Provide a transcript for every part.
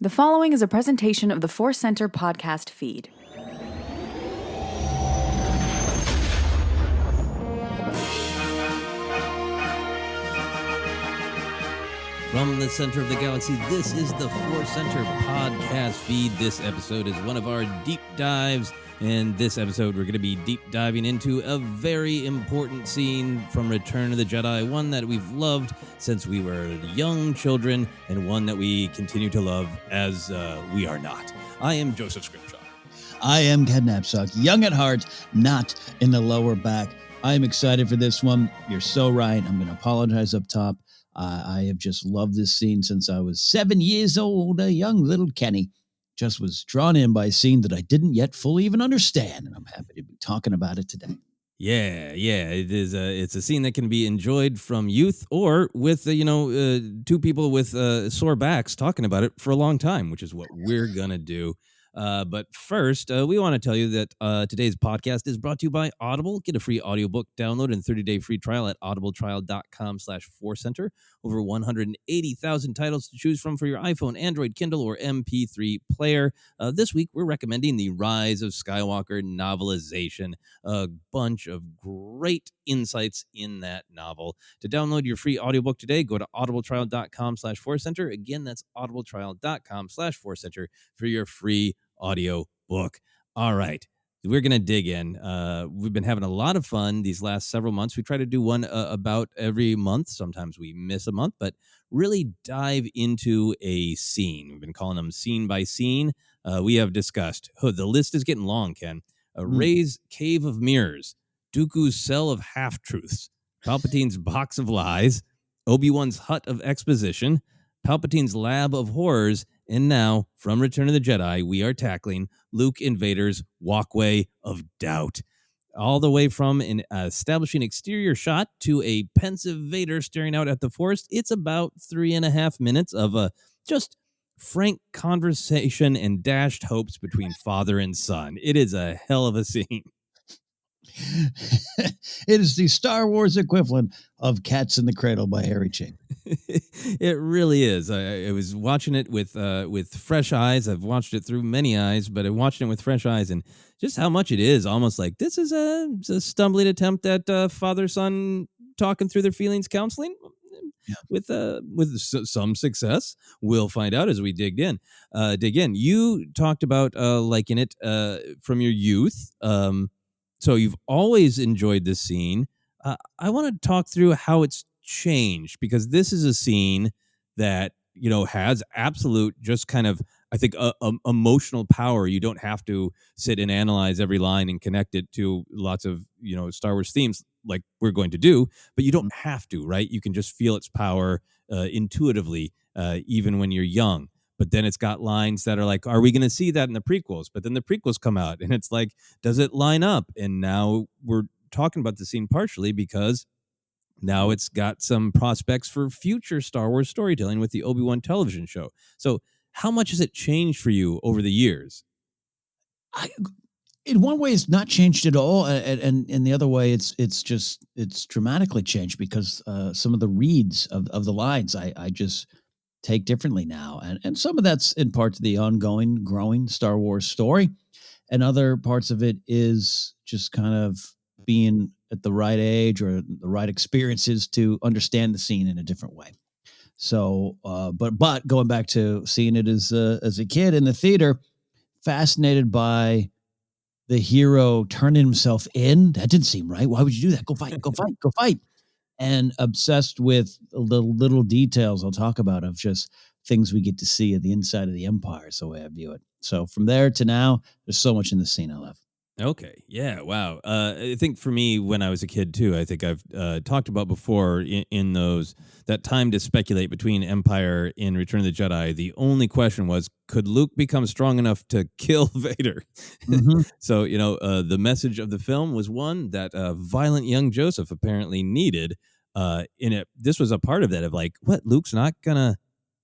The following is a presentation of the ForceCenter podcast feed. From the center of the galaxy, this is the ForceCenter podcast feed. This episode is one of our deep dives, and this episode we're going to be deep diving into a very important scene from Return of the Jedi, one that we've loved since we were young children, and one that we continue to love as we are not. I am Joseph Scrimshaw. I am Ken Napzok, young at heart, not in the lower back. I am excited for this one. You're so right. I'm going to apologize up top. I have just loved this scene since I was 7 years old. A young little Kenny just was drawn in by a scene that I didn't yet fully even understand, and I'm happy to be talking about it today. Yeah, it is. It's a scene that can be enjoyed from youth or with two people with sore backs talking about it for a long time, which is what we're gonna do. But first, we want to tell you that today's podcast is brought to you by Audible. Get a free audiobook download and 30-day free trial at audibletrial.com/ForceCenter. Over 180,000 titles to choose from for your iPhone, Android, Kindle, or MP3 player. This week, we're recommending The Rise of Skywalker novelization. A bunch of great insights in that novel. To download your free audiobook today, go to audibletrial.com/ForceCenter. Again, that's audibletrial.com/ForceCenter for your free audio book. All right, we're going to dig in. We've been having a lot of fun these last several months. We try to do one about every month. Sometimes we miss a month, but really dive into a scene. We've been calling them scene by scene. We have discussed, the list is getting long, Ken. Rey's Cave of Mirrors, Dooku's Cell of Half-Truths, Palpatine's Box of Lies, Obi-Wan's Hut of Exposition, Palpatine's Lab of Horrors, and now, from Return of the Jedi, we are tackling Luke and Vader's Walkway of Doubt. All the way from an establishing exterior shot to a pensive Vader staring out at the forest, it's about 3.5 minutes of just frank conversation and dashed hopes between father and son. It is a hell of a scene. It is the Star Wars equivalent of Cats in the Cradle by Harry Ching. It really is. I was watching it with fresh eyes. I've watched it through many eyes, but I'm watching it with fresh eyes, and just how much it is almost like this is a stumbling attempt at father-son talking through their feelings counseling. Yeah. With some success. We'll find out as we dig in. You talked about liking it from your youth. So you've always enjoyed this scene. I want to talk through how it's changed, because this is a scene that, has absolute just kind of, I think, emotional power. You don't have to sit and analyze every line and connect it to lots of, Star Wars themes like we're going to do, but you don't have to, right? You can just feel its power intuitively, even when you're young. But then it's got lines that are like, are we going to see that in the prequels? But then the prequels come out and it's like, does it line up? And now we're talking about the scene partially because now it's got some prospects for future Star Wars storytelling with the Obi-Wan television show. So how much has it changed for you over the years? In one way, it's not changed at all. And in the other way, it's dramatically changed because some of the reads of the lines, I just take differently now. And some of that's in part to the ongoing, growing Star Wars story. And other parts of it is just kind of being at the right age or the right experiences to understand the scene in a different way. So, but going back to seeing it as a kid in the theater, fascinated by the hero turning himself in. That didn't seem right. Why would you do that? Go fight, go fight, go fight. And obsessed with the little details I'll talk about of just things we get to see at the inside of the Empire, is the way I view it. So from there to now, there's so much in the scene I love. Okay. Yeah. Wow. I think for me, when I was a kid too, I think I've talked about before in that time to speculate between Empire and Return of the Jedi. The only question was, could Luke become strong enough to kill Vader? Mm-hmm. So, the message of the film was one that violent young Joseph apparently needed in it. This was a part of that of like, what? Luke's not going to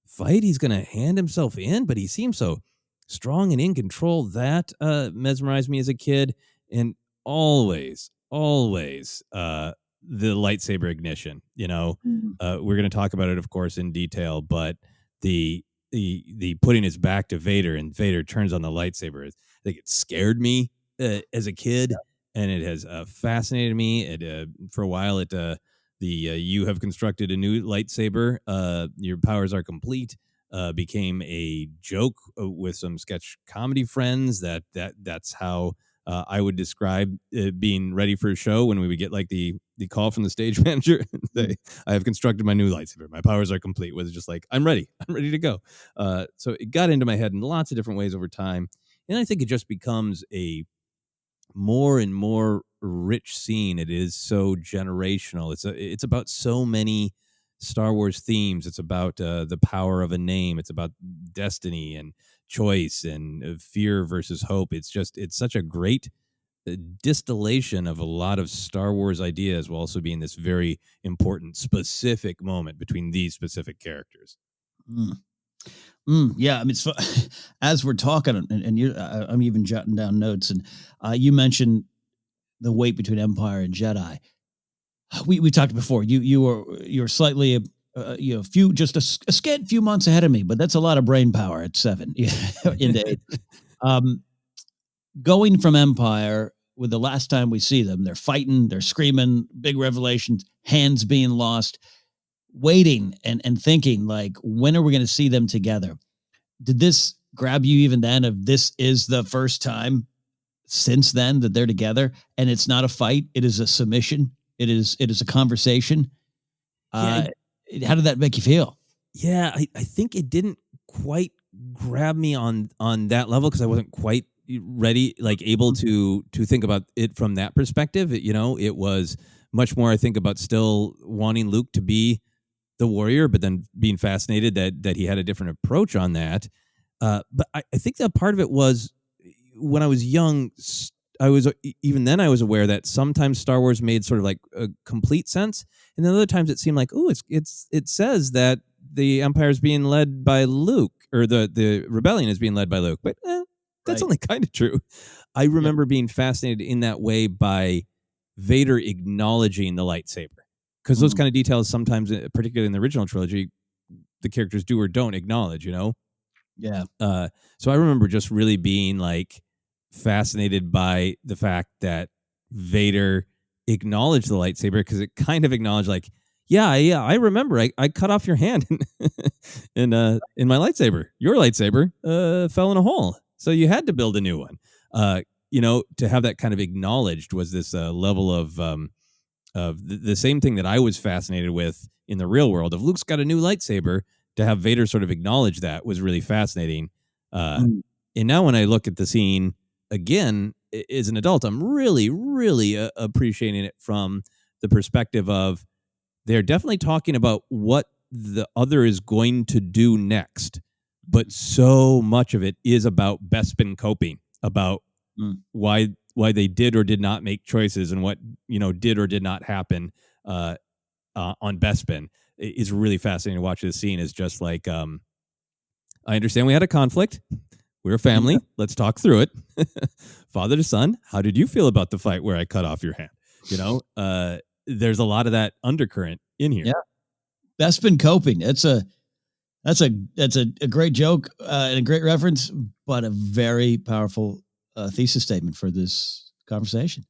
fight. He's going to hand himself in, but he seems so strong and in control. That mesmerized me as a kid. And always the lightsaber ignition. We're going to talk about it, of course, in detail, but the the putting his back to Vader and Vader turns on the lightsaber. I think it scared me as a kid, and it has fascinated me. It for a while you have constructed a new lightsaber. Your powers are complete. Became a joke with some sketch comedy friends. That's how I would describe being ready for a show when we would get like the call from the stage manager and say, I have constructed my new lightsaber. My powers are complete. Was just like, I'm ready. I'm ready to go. So it got into my head in lots of different ways over time. And I think it just becomes a more and more rich scene. It is so generational. It's about so many Star Wars themes. It's about the power of a name. It's about destiny and choice and fear versus hope. It's such a great distillation of a lot of Star Wars ideas, while also being this very important specific moment between these specific characters. Yeah, I mean, it's as we're talking, and I'm even jotting down notes, and you mentioned the weight between Empire and Jedi. We talked before. You're slightly just a scant few months ahead of me, but that's a lot of brain power at 7 into 8. Going from Empire, with the last time we see them, they're fighting, they're screaming, big revelations, hands being lost, waiting and thinking, like, when are we going to see them together? Did this grab you even then, of this is the first time since then that they're together, and it's not a fight, it is a submission, it is a conversation? How did that make you feel? Yeah, I think it didn't quite grab me on that level, because I wasn't quite ready, like able to think about it from that perspective. It was much more, I think, about still wanting Luke to be the warrior, but then being fascinated that he had a different approach on that. But I think that part of it was, when I was young, I was aware that sometimes Star Wars made sort of like a complete sense, and then other times it seemed like, it says that the Empire is being led by Luke, or the rebellion is being led by Luke, but that's only kind of true. I remember being fascinated in that way by Vader acknowledging the lightsaber, because those kind of details sometimes, particularly in the original trilogy, the characters do or don't acknowledge. Yeah. So I remember just really being like fascinated by the fact that Vader acknowledged the lightsaber, because it kind of acknowledged, like, I remember I cut off your hand in my lightsaber. Your lightsaber fell in a hole, so you had to build a new one. To have that kind of acknowledged was this level of the same thing that I was fascinated with in the real world. If Luke's got a new lightsaber, to have Vader sort of acknowledge that was really fascinating. And now when I look at the scene again as an adult, I'm really, really appreciating it from the perspective of, they're definitely talking about what the other is going to do next, but so much of it is about Bespin coping, about why they did or did not make choices, and what did or did not happen on Bespin. Is really fascinating to watch this scene. Is just like, I understand we had a conflict. We're a family. Let's talk through it. Father to son, how did you feel about the fight where I cut off your hand? There's a lot of that undercurrent in here. Yeah, Bespin coping. That's a great joke and a great reference, but a very powerful thesis statement for this conversation.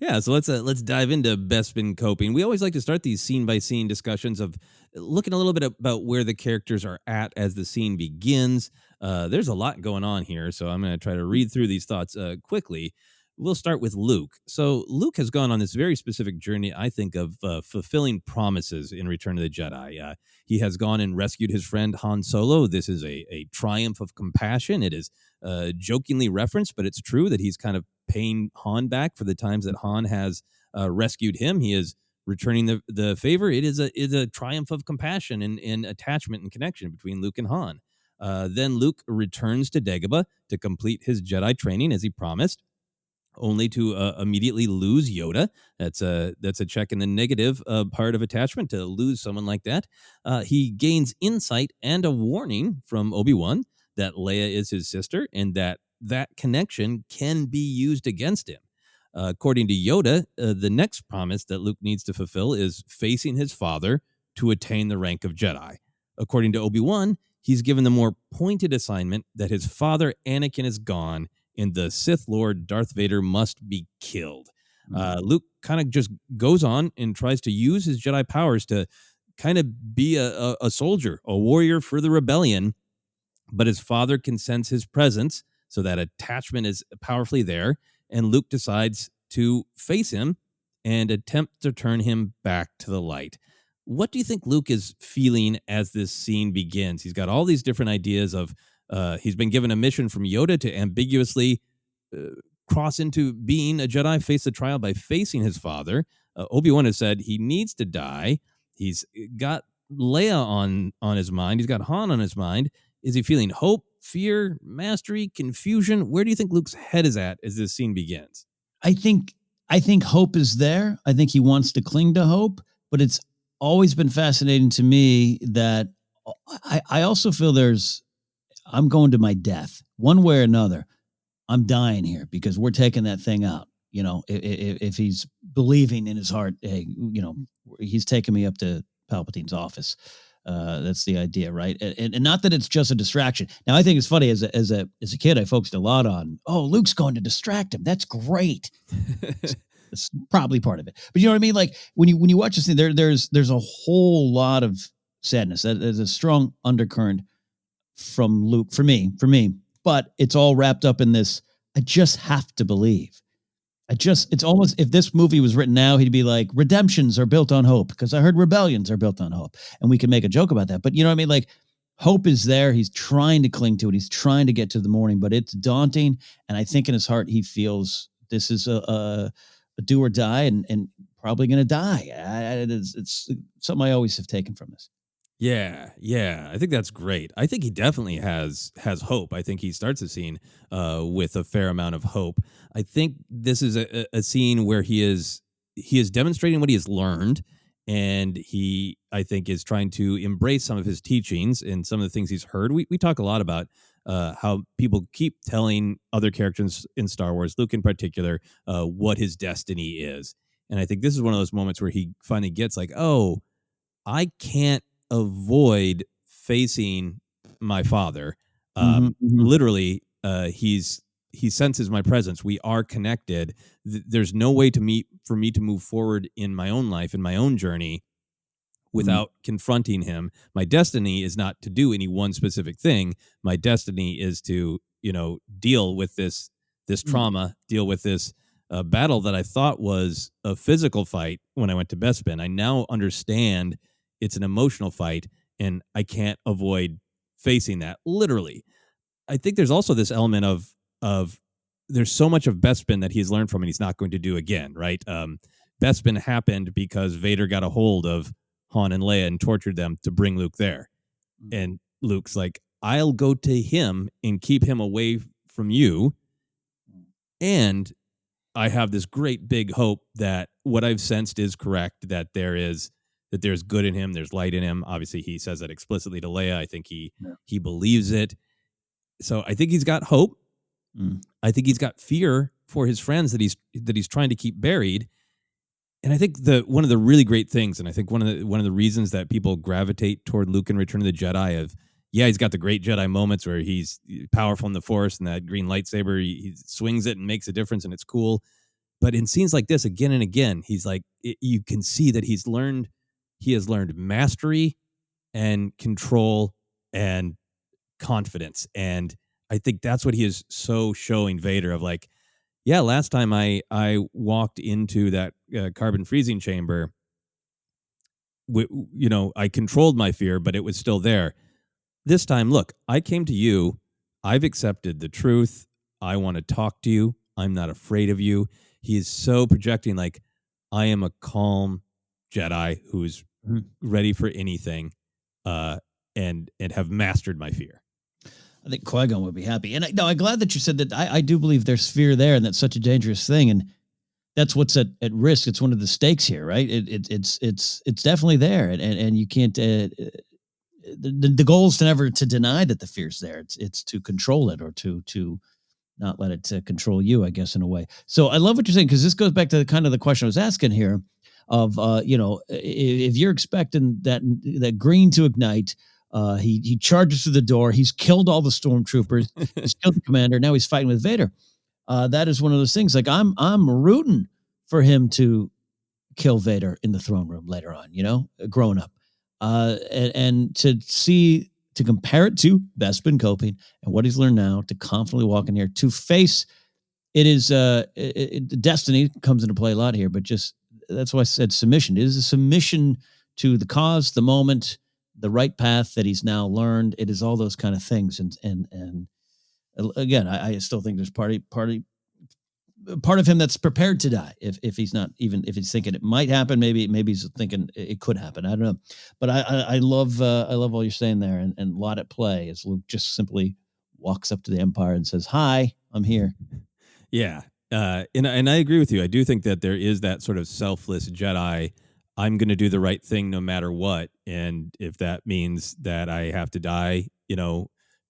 Yeah, so let's dive into Bespin coping. We always like to start these scene by scene discussions of looking a little bit about where the characters are at as the scene begins. There's a lot going on here, so I'm going to try to read through these thoughts quickly. We'll start with Luke. So Luke has gone on this very specific journey, I think, of fulfilling promises in Return of the Jedi. He has gone and rescued his friend Han Solo. This is a triumph of compassion. It is jokingly referenced, but it's true that he's kind of paying Han back for the times that Han has rescued him. He is returning the favor. It is a triumph of compassion and attachment and connection between Luke and Han. Then Luke returns to Dagobah to complete his Jedi training as he promised, only to immediately lose Yoda. That's a check in the negative part of attachment, to lose someone like that. He gains insight and a warning from Obi-Wan that Leia is his sister, and that connection can be used against him. According to Yoda, the next promise that Luke needs to fulfill is facing his father to attain the rank of Jedi. According to Obi-Wan, he's given the more pointed assignment that his father Anakin is gone and the Sith Lord Darth Vader must be killed. Luke kind of just goes on and tries to use his Jedi powers to kind of be a soldier, a warrior for the rebellion, but his father can sense his presence, so that attachment is powerfully there, and Luke decides to face him and attempt to turn him back to the light. What do you think Luke is feeling as this scene begins? He's got all these different ideas of, he's been given a mission from Yoda to ambiguously cross into being a Jedi, face the trial by facing his father. Obi-Wan has said he needs to die. He's got Leia on his mind. He's got Han on his mind. Is he feeling hope, fear, mastery, confusion? Where do you think Luke's head is at as this scene begins? I think hope is there. I think he wants to cling to hope, but it's always been fascinating to me that I also feel I'm going to my death one way or another. I'm dying here because we're taking that thing out. You know, if he's believing in his heart, hey, you know, he's taking me up to Palpatine's office. That's the idea, right? And not that it's just a distraction. Now, I think it's funny as a kid, I focused a lot on, Luke's going to distract him. That's great. It's probably part of it, but you know what I mean. Like when you watch this thing, there's a whole lot of sadness. There's a strong undercurrent from Luke for me, but it's all wrapped up in this. I just have to believe. It's almost, if this movie was written now, he'd be like, redemptions are built on hope, because I heard rebellions are built on hope. And we can make a joke about that. But you know what I mean? Like, hope is there. He's trying to cling to it. He's trying to get to the morning, but it's daunting. And I think in his heart, he feels this is a do or die, and probably going to die. It's something I always have taken from this. Yeah. I think that's great. I think he definitely has hope. I think he starts the scene with a fair amount of hope. I think this is a scene where he is demonstrating what he has learned, and he, I think, is trying to embrace some of his teachings and some of the things he's heard. We talk a lot about how people keep telling other characters in Star Wars, Luke in particular, what his destiny is. And I think this is one of those moments where he finally gets like, oh, I can't avoid facing my father. Literally, he senses my presence. We are connected. There's no way for me to move forward in my own life, in my own journey, without confronting him. My destiny is not to do any one specific thing. My destiny is to, deal with this trauma, deal with this battle that I thought was a physical fight when I went to Bespin. I now understand it's an emotional fight, and I can't avoid facing that, literally. I think there's also this element of there's so much of Bespin that he's learned from and he's not going to do again, right? Bespin happened because Vader got a hold of Han and Leia and tortured them to bring Luke there. And Luke's like, I'll go to him and keep him away from you. And I have this great big hope that what I've sensed is correct, that there's good in him, there's light in him. Obviously, he says that explicitly to Leia. I think he believes it. So I think he's got hope. I think he's got fear for his friends that he's trying to keep buried. And I think one of the really great things, and I think one of the reasons that people gravitate toward Luke in Return of the Jedi, he's got the great Jedi moments where he's powerful in the Force and that green lightsaber, he swings it and makes a difference and it's cool. But in scenes like this, again and again, he's like, you can see that he has learned mastery and control and confidence. And I think that's what he is so showing Vader of, like, yeah, last time I walked into that carbon freezing chamber, I controlled my fear, but it was still there. This time, look, I came to you. I've accepted the truth. I want to talk to you. I'm not afraid of you. He is so projecting, like, I am a calm Jedi who's ready for anything, and have mastered my fear. I think Qui-Gon would be happy. And I'm glad that you said that. I do believe there's fear there, and that's such a dangerous thing. And that's what's at risk. It's one of the stakes here, right? It's definitely there. And you can't, the goal is to never to deny that the fear's there. It's to control it, or to not let it control you, I guess, in a way. So I love what you're saying, because this goes back to kind of the question I was asking here of, if you're expecting that green to ignite, He charges through the door. He's killed all the stormtroopers. He's killed the commander. Now he's fighting with Vader. That is one of those things. Like I'm rooting for him to kill Vader in the throne room later on. Growing up, and to compare it to Bespin Coping and what he's learned now, to confidently walk in here to face. It is destiny comes into play a lot here, but just that's why I said submission. It is a submission to the cause, the moment, the right path that he's now learned. It is all those kind of things, and again, I still think there's part of him that's prepared to die if he's not, even if he's thinking it might happen. Maybe he's thinking it could happen. I don't know, but I love all you're saying there, and a lot at play as Luke just simply walks up to the Empire and says, "Hi, I'm here." Yeah. And I agree with you. I do think that there is that sort of selfless Jedi. I'm going to do the right thing no matter what. And if that means that I have to die,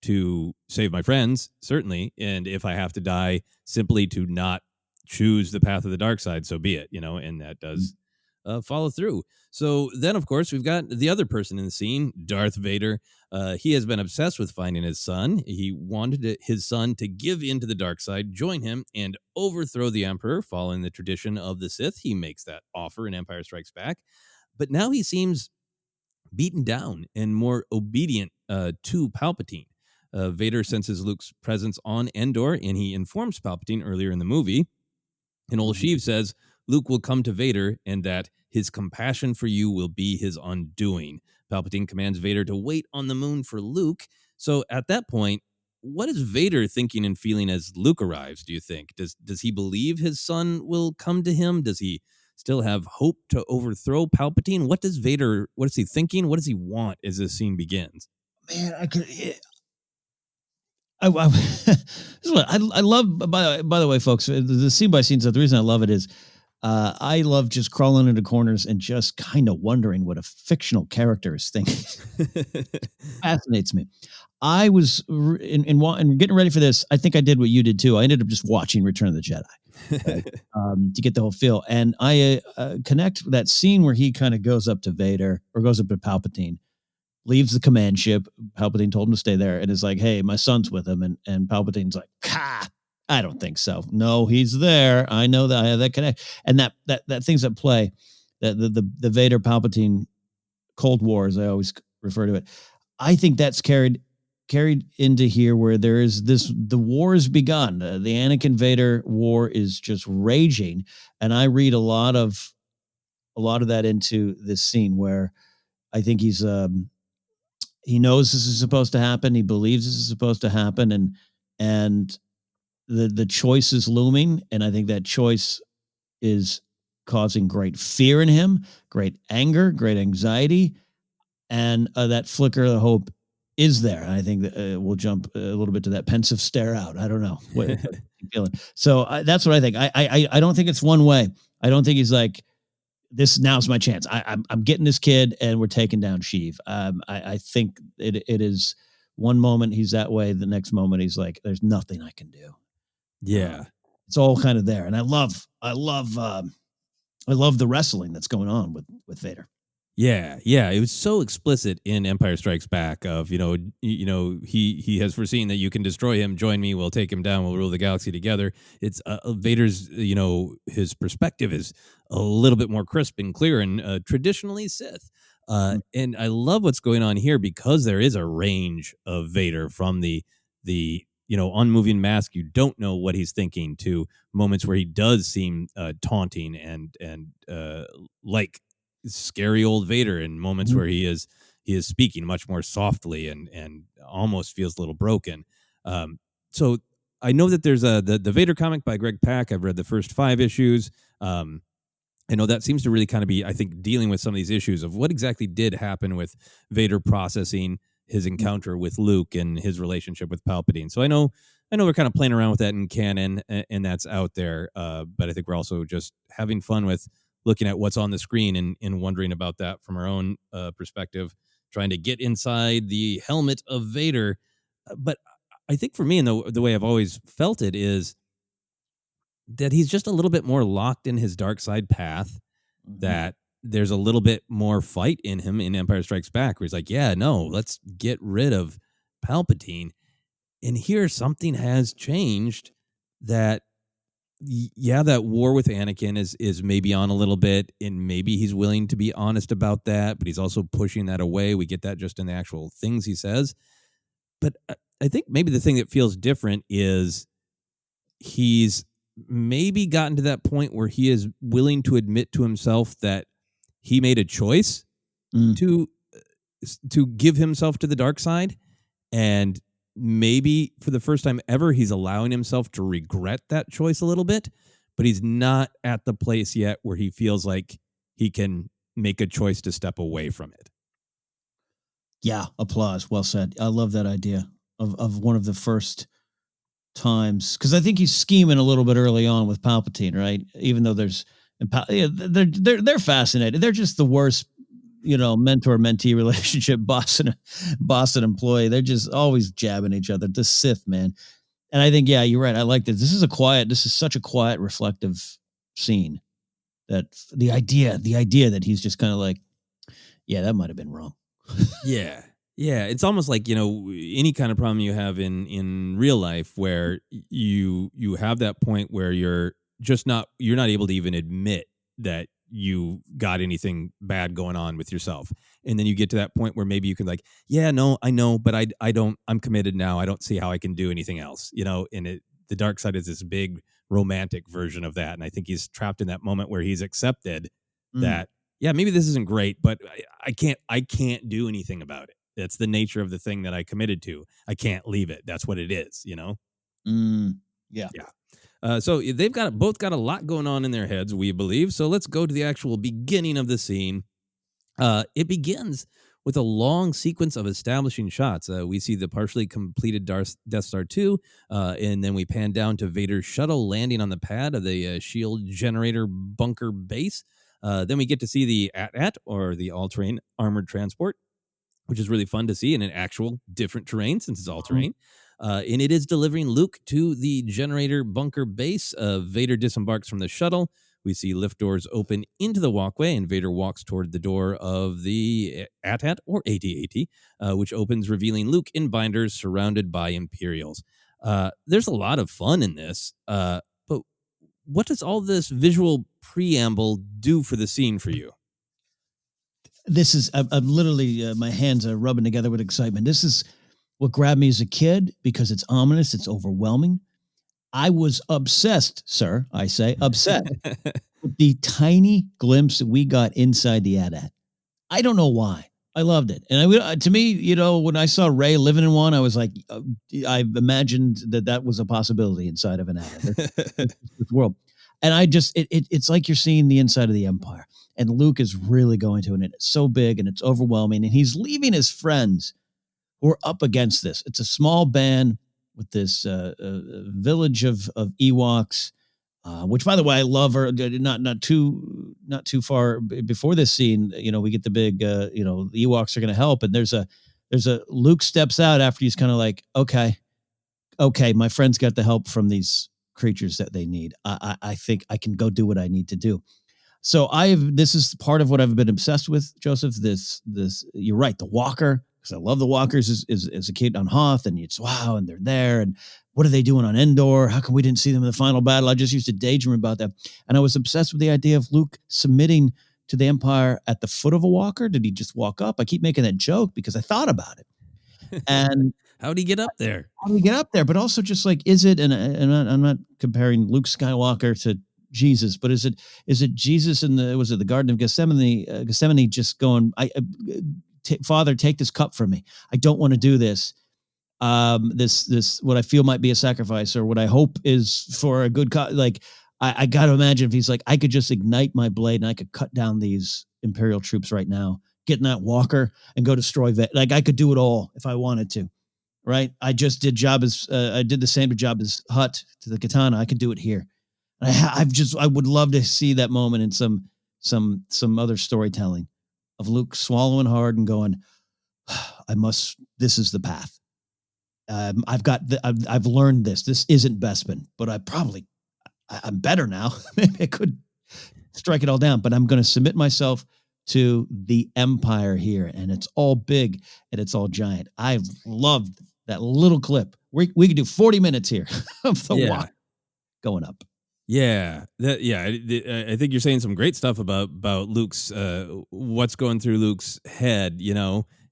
to save my friends, certainly. And if I have to die simply to not choose the path of the dark side, so be it, and that does follow through. So then, of course, we've got the other person in the scene, Darth Vader. He has been obsessed with finding his son. He wanted his son to give in to the dark side, join him, and overthrow the Emperor. Following the tradition of the Sith, he makes that offer in Empire Strikes Back. But now he seems beaten down and more obedient to Palpatine. Vader senses Luke's presence on Endor, and he informs Palpatine earlier in the movie. And old Sheev says Luke will come to Vader and that his compassion for you will be his undoing. Palpatine commands Vader to wait on the moon for Luke. So at that point, what is Vader thinking and feeling as Luke arrives, do you think? Does he believe his son will come to him? Does he still have hope to overthrow Palpatine? What is he thinking? What does he want as this scene begins? Man, this is what I love. By the way, folks, the scene by scene stuff. The reason I love it is I love just crawling into corners and just kind of wondering what a fictional character is thinking. Fascinates me. I was in getting ready for this. I think I did what you did too. I ended up just watching Return of the Jedi to get the whole feel, and I connect that scene where he kind of goes up to Vader or goes up to Palpatine. Leaves the command ship. Palpatine told him to stay there and is like, "Hey, my son's with him." And Palpatine's like, I don't think so. No, he's there. I know that I have that connect. And that thing's at play, that the Vader Palpatine Cold War, as I always refer to it. I think that's carried into here where there is the war has begun. The Anakin Vader war is just raging. And I read a lot of that into this scene where I think he knows this is supposed to happen. He believes this is supposed to happen, and the choice is looming. And I think that choice is causing great fear in him, great anger, great anxiety, and that flicker of hope is there. And I think that we'll jump a little bit to that pensive stare out. I don't know what you're feeling. So that's what I think. I don't think it's one way. I don't think he's like, now's my chance. I'm getting this kid and we're taking down Sheev. I think it is one moment he's that way. The next moment he's like, there's nothing I can do. Yeah. It's all kind of there. And I love the wrestling that's going on with Vader. Yeah. It was so explicit in Empire Strikes Back of, he has foreseen that you can destroy him. Join me. We'll take him down. We'll rule the galaxy together. It's Vader's, his perspective is a little bit more crisp and clear and traditionally Sith. And I love what's going on here because there is a range of Vader from the unmoving mask. You don't know what he's thinking to moments where he does seem taunting and like scary old Vader, and moments where he is speaking much more softly and almost feels a little broken. So I know that there's the Vader comic by Greg Pak. I've read the first 5 issues. I know that seems to really kind of be, I think, dealing with some of these issues of what exactly did happen with Vader processing his encounter with Luke and his relationship with Palpatine. So I know we're kind of playing around with that in canon, and that's out there. But I think we're also just having fun with looking at what's on the screen and wondering about that from our own perspective, trying to get inside the helmet of Vader. But I think for me, and the way I've always felt it, is that he's just a little bit more locked in his dark side path, that there's a little bit more fight in him in Empire Strikes Back, where he's like, yeah, no, let's get rid of Palpatine. And here something has changed that, yeah, that war with Anakin is maybe on a little bit, and maybe he's willing to be honest about that, but he's also pushing that away. We get that just in the actual things he says. But I think maybe the thing that feels different is he's maybe gotten to that point where he is willing to admit to himself that he made a choice to give himself to the dark side, and maybe for the first time ever he's allowing himself to regret that choice a little bit, but he's not at the place yet where he feels like he can make a choice to step away from it. Yeah, applause. Well said. I love that idea of one of the first times, because I think he's scheming a little bit early on with Palpatine, right? Even though they're fascinated. They're just the worst, mentor-mentee relationship, boss and employee. They're just always jabbing each other. The Sith, man. And I think, yeah, you're right. I like this. This is such a quiet, reflective scene. That the idea that he's just kind of like, yeah, that might have been wrong. Yeah. It's almost like, any kind of problem you have in real life where you have that point where you're not able to even admit that you got anything bad going on with yourself. And then you get to that point where maybe you can like, yeah, no, I know, but I'm committed now. I don't see how I can do anything else, and the dark side is this big romantic version of that. And I think he's trapped in that moment where he's accepted that, yeah, maybe this isn't great, but I can't do anything about it. That's the nature of the thing that I committed to. I can't leave it. That's what it is, Yeah. So they've both got a lot going on in their heads, we believe. So let's go to the actual beginning of the scene. It begins with a long sequence of establishing shots. We see the partially completed Death Star 2, and then we pan down to Vader's shuttle landing on the pad of the shield generator bunker base. Then we get to see the AT-AT, or the all-terrain armored transport, which is really fun to see in an actual different terrain since it's all terrain. And it is delivering Luke to the generator bunker base. Vader disembarks from the shuttle. We see lift doors open into the walkway, and Vader walks toward the door of the AT-AT, or AT-AT, which opens, revealing Luke in binders surrounded by Imperials. There's a lot of fun in this, but what does all this visual preamble do for the scene for you? This is, I'm literally, my hands are rubbing together with excitement. This is what grabbed me as a kid because it's ominous. It's overwhelming. I was obsessed, sir. I say obsessed with the tiny glimpse that we got inside the AT-AT. I don't know why. I loved it. And to me, when I saw Rey living in one, I was like, I imagined that was a possibility inside of an AT-AT, this world. And it's like you're seeing the inside of the Empire. And Luke is really going to, and it's so big and it's overwhelming. And he's leaving his friends who are up against this. It's a small band with this village of Ewoks, which, by the way, I love. Her. Not too far before this scene, we get the big, the Ewoks are going to help, and there's a Luke steps out after he's kind of like, okay, my friends got the help from these creatures that they need. I think I can go do what I need to do. So this is part of what I've been obsessed with, Joseph. This you're right, the Walker, because I love the Walkers as a kid on Hoth, and it's wow, and they're there, and what are they doing on Endor? How come we didn't see them in the final battle? I just used to daydream about that, and I was obsessed with the idea of Luke submitting to the Empire at the foot of a Walker. Did he just walk up? I keep making that joke because I thought about it, and how'd he get up there? But also, just like, is it? And I'm not comparing Luke Skywalker to Jesus, but is it Jesus in the Garden of Gethsemane just going, Father, take this cup from me. I don't want to do this. This what I feel might be a sacrifice, or what I hope is for a good cause. Like, I got to imagine if he's like, I could just ignite my blade and I could cut down these Imperial troops right now, get in that Walker and go destroy Like, I could do it all if I wanted to. Right? I just did I did the same job as Hutt to the katana. I could do it here. I would love to see that moment in some other storytelling of Luke swallowing hard and going, this is the path. I've learned this. This isn't Bespin, but I'm better now. Maybe I could strike it all down, but I'm going to submit myself to the Empire here, and it's all big and it's all giant. I've loved that little clip. We could do 40 minutes here of the walk going up. Yeah, I think you're saying some great stuff about Luke's what's going through Luke's head,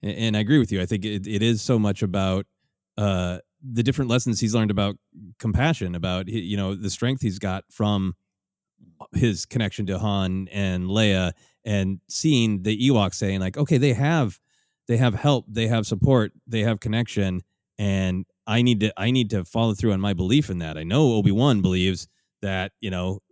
and I agree with you. I think it is so much about the different lessons he's learned about compassion, about the strength he's got from his connection to Han and Leia, and seeing the Ewoks saying like, okay, they have help, they have support, they have connection, and I need to follow through on my belief in that. I know Obi-Wan believes that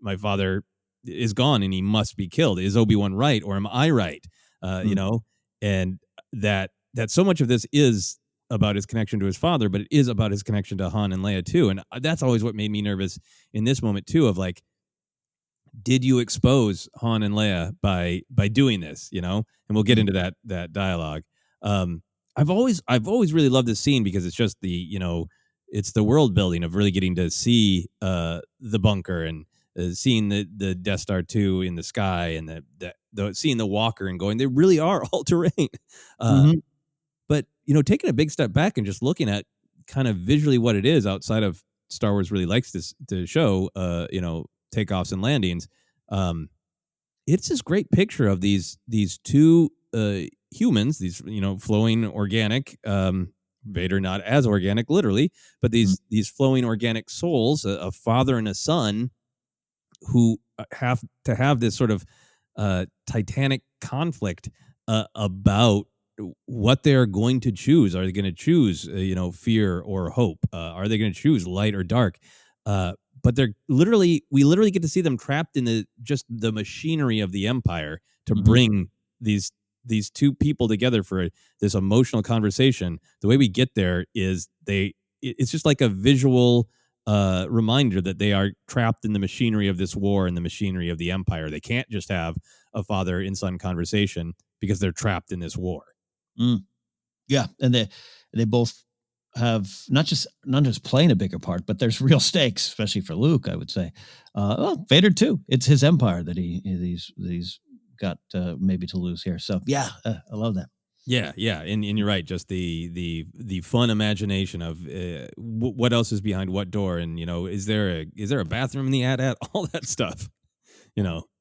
my father is gone and he must be killed. Is Obi-Wan right, or am I right? And that so much of this is about his connection to his father, but it is about his connection to Han and Leia too. And that's always what made me nervous in this moment too, of like, did you expose Han and Leia by doing this? And we'll get into that dialogue. I've always really loved this scene because it's just it's the world building of really getting to see the bunker and seeing the Death Star 2 in the sky, and seeing the walker and going, they really are all terrain. But taking a big step back and just looking at kind of visually what it is outside of Star Wars really likes to show, takeoffs and landings. It's this great picture of these two humans, these flowing organic, Vader not as organic literally, but these flowing organic souls, a father and a son, who have to have this sort of titanic conflict about what they're going to choose. Are they going to choose fear or hope? Are they going to choose light or dark? But we literally get to see them trapped in the machinery of the Empire to bring these two people together for this emotional conversation. The way we get there is it's just like a visual reminder that they are trapped in the machinery of this war and the machinery of the Empire. They can't just have a father and son conversation because they're trapped in this war. Yeah, and they both have not just playing a bigger part, but there's real stakes, especially for Luke, I would say. Vader too. It's his empire that he's got maybe to lose here. So yeah, I love that. Yeah, and you're right. Just the fun imagination of what else is behind what door, and is there a bathroom in the AT-AT? All that stuff.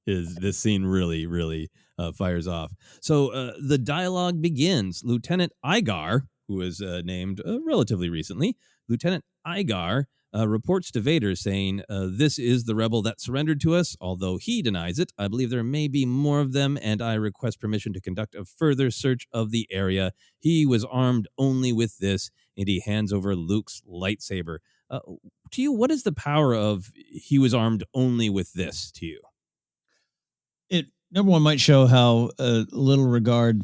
Is this scene really fires off. So the dialogue begins. Lieutenant Igar, who was named relatively recently, Lieutenant Igar reports to Vader saying, this is the rebel that surrendered to us, although he denies it. I believe there may be more of them, and I request permission to conduct a further search of the area. He was armed only with this, and he hands over Luke's lightsaber. To you, what is the power of he was armed only with this to you? It, number one, might show how little regard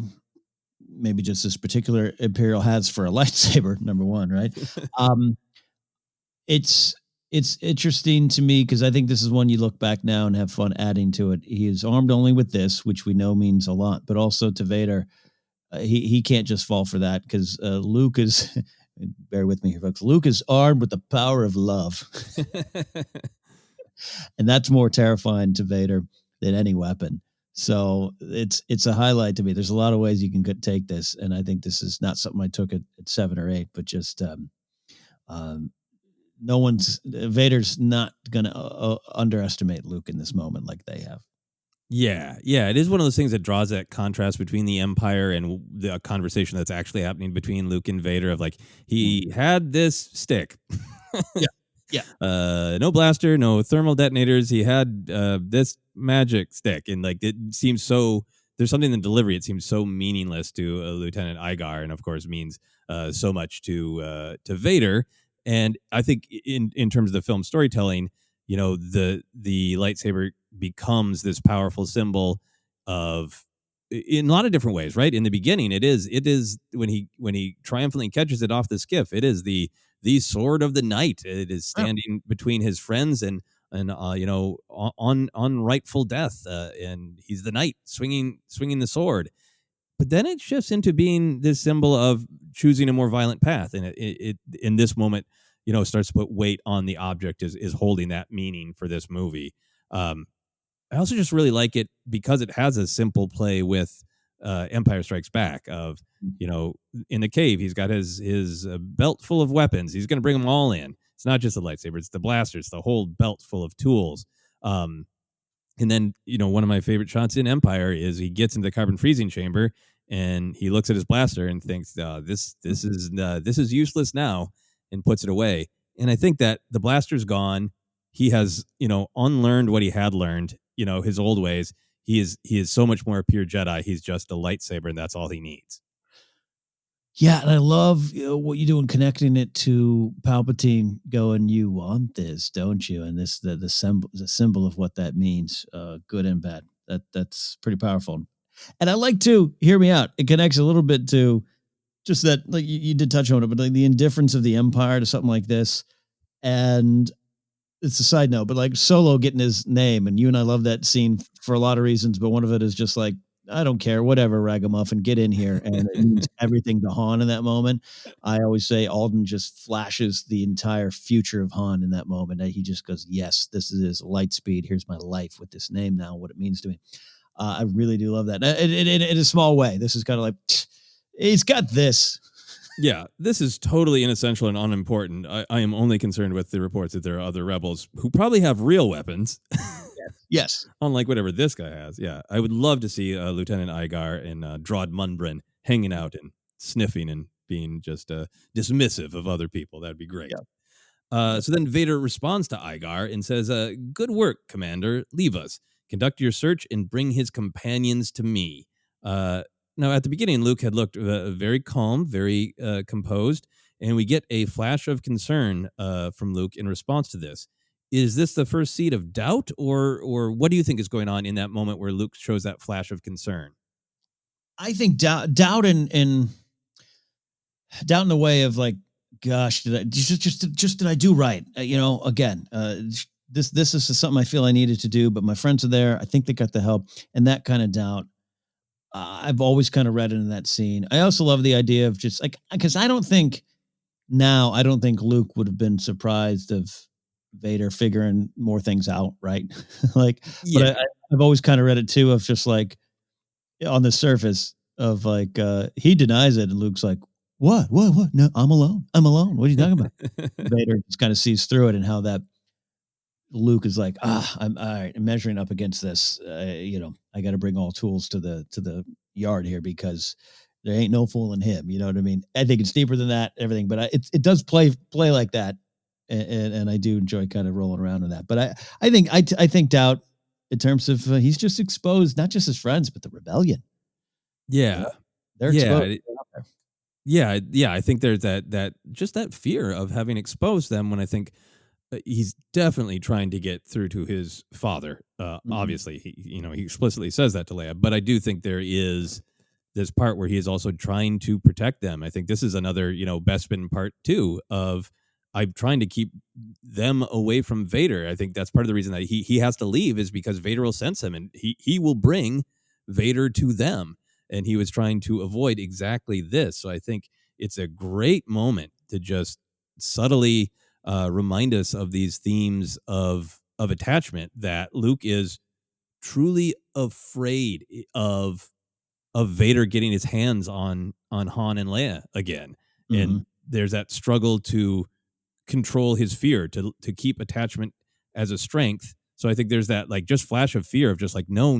maybe just this particular Imperial has for a lightsaber, number one, right? It's interesting to me because I think this is one you look back now and have fun adding to it. He is armed only with this, which we know means a lot, but also to Vader, he can't just fall for that because Luke is, bear with me here, folks, Luke is armed with the power of love. And that's more terrifying to Vader than any weapon. So it's a highlight to me. There's a lot of ways you can take this, and I think this is not something I took at 7 or 8, but just Vader's not going to underestimate Luke in this moment like they have. Yeah, it is one of those things that draws that contrast between the Empire and the conversation that's actually happening between Luke and Vader of like, he had this stick. Yeah. No blaster, no thermal detonators. He had this magic stick, and like it seems so. There's something in the delivery. It seems so meaningless to Lieutenant Igar, and of course means so much to Vader. And I think in terms of the film storytelling, the lightsaber becomes this powerful symbol of, in a lot of different ways, right? In the beginning, it is when he triumphantly catches it off the skiff. It is the sword of the knight. It is standing between his friends and on rightful death, and he's the knight swinging the sword. But then it shifts into being this symbol of choosing a more violent path, and it in this moment, starts to put weight on the object is holding that meaning for this movie. I also just really like it because it has a simple play with Empire Strikes Back of, in the cave, he's got his belt full of weapons. He's going to bring them all in. It's not just the lightsaber, it's the blaster, it's the whole belt full of tools. And then, one of my favorite shots in Empire is he gets into the carbon freezing chamber and he looks at his blaster and thinks, this is useless now, and puts it away. And I think that the blaster's gone. He has, unlearned what he had learned, his old ways. He is so much more a pure Jedi. He's just a lightsaber, and that's all he needs. Yeah, and I love what you do in connecting it to Palpatine going, "You want this, don't you?" And this the symbol of what that means, good and bad. That's pretty powerful. And I like to hear me out. It connects a little bit to just that, like you did touch on it, but like the indifference of the Empire to something like this. And it's a side note, but like Solo getting his name, and you and I love that scene for a lot of reasons, but one of it is just like, I don't care, whatever, ragamuffin, get in here. And it means everything to Han in that moment. I always say Alden just flashes the entire future of Han in that moment. He just goes, yes, this is light speed. Here's my life with this name now, what it means to me. I really do love that. In a small way, this is kind of like, he's got this. Yeah, this is totally inessential and unimportant. I am only concerned with the reports that there are other rebels who probably have real weapons. Yes. Unlike whatever this guy has. Yeah, I would love to see Lieutenant Igar and Drod Munbrin hanging out and sniffing and being just dismissive of other people. That'd be great. Yeah. So then Vader responds to Igar and says, good work, Commander. Leave us. Conduct your search and bring his companions to me. Now, at the beginning, Luke had looked very calm, very composed, and we get a flash of concern from Luke in response to this. Is this the first seed of doubt, or what do you think is going on in that moment where Luke shows that flash of concern? I think doubt in the way of like, gosh, did I do right? Again, this is something I feel I needed to do, but my friends are there. I think they got the help, and that kind of doubt. I've always kind of read it in that scene. I also love the idea of just like, because I don't think Luke would have been surprised of Vader figuring more things out, right? Like, yeah. But I've always kind of read it too, of just like on the surface of like, he denies it and Luke's like, what? No, I'm alone. What are you talking about? Vader just kind of sees through it, and how that Luke is like, I'm all right, I'm measuring up against this. I got to bring all tools to the yard here, because there ain't no fooling him. You know what I mean? I think it's deeper than that, everything, but it does play like that. And I do enjoy kind of rolling around in that. But I think doubt in terms of he's just exposed, not just his friends, but the rebellion. Yeah. They're exposed. Yeah. I think there's that just that fear of having exposed them, when I think he's definitely trying to get through to his father. Obviously, he explicitly says that to Leia, but I do think there is this part where he is also trying to protect them. I think this is another, Bespin part too of, I'm trying to keep them away from Vader. I think that's part of the reason that he has to leave, is because Vader will sense him, and he will bring Vader to them. And he was trying to avoid exactly this. So I think it's a great moment to just subtly remind us of these themes of attachment, that Luke is truly afraid of Vader getting his hands on Han and Leia again. Mm-hmm. And there's that struggle to control his fear, to keep attachment as a strength. So I think there's that like just flash of fear of just like, no,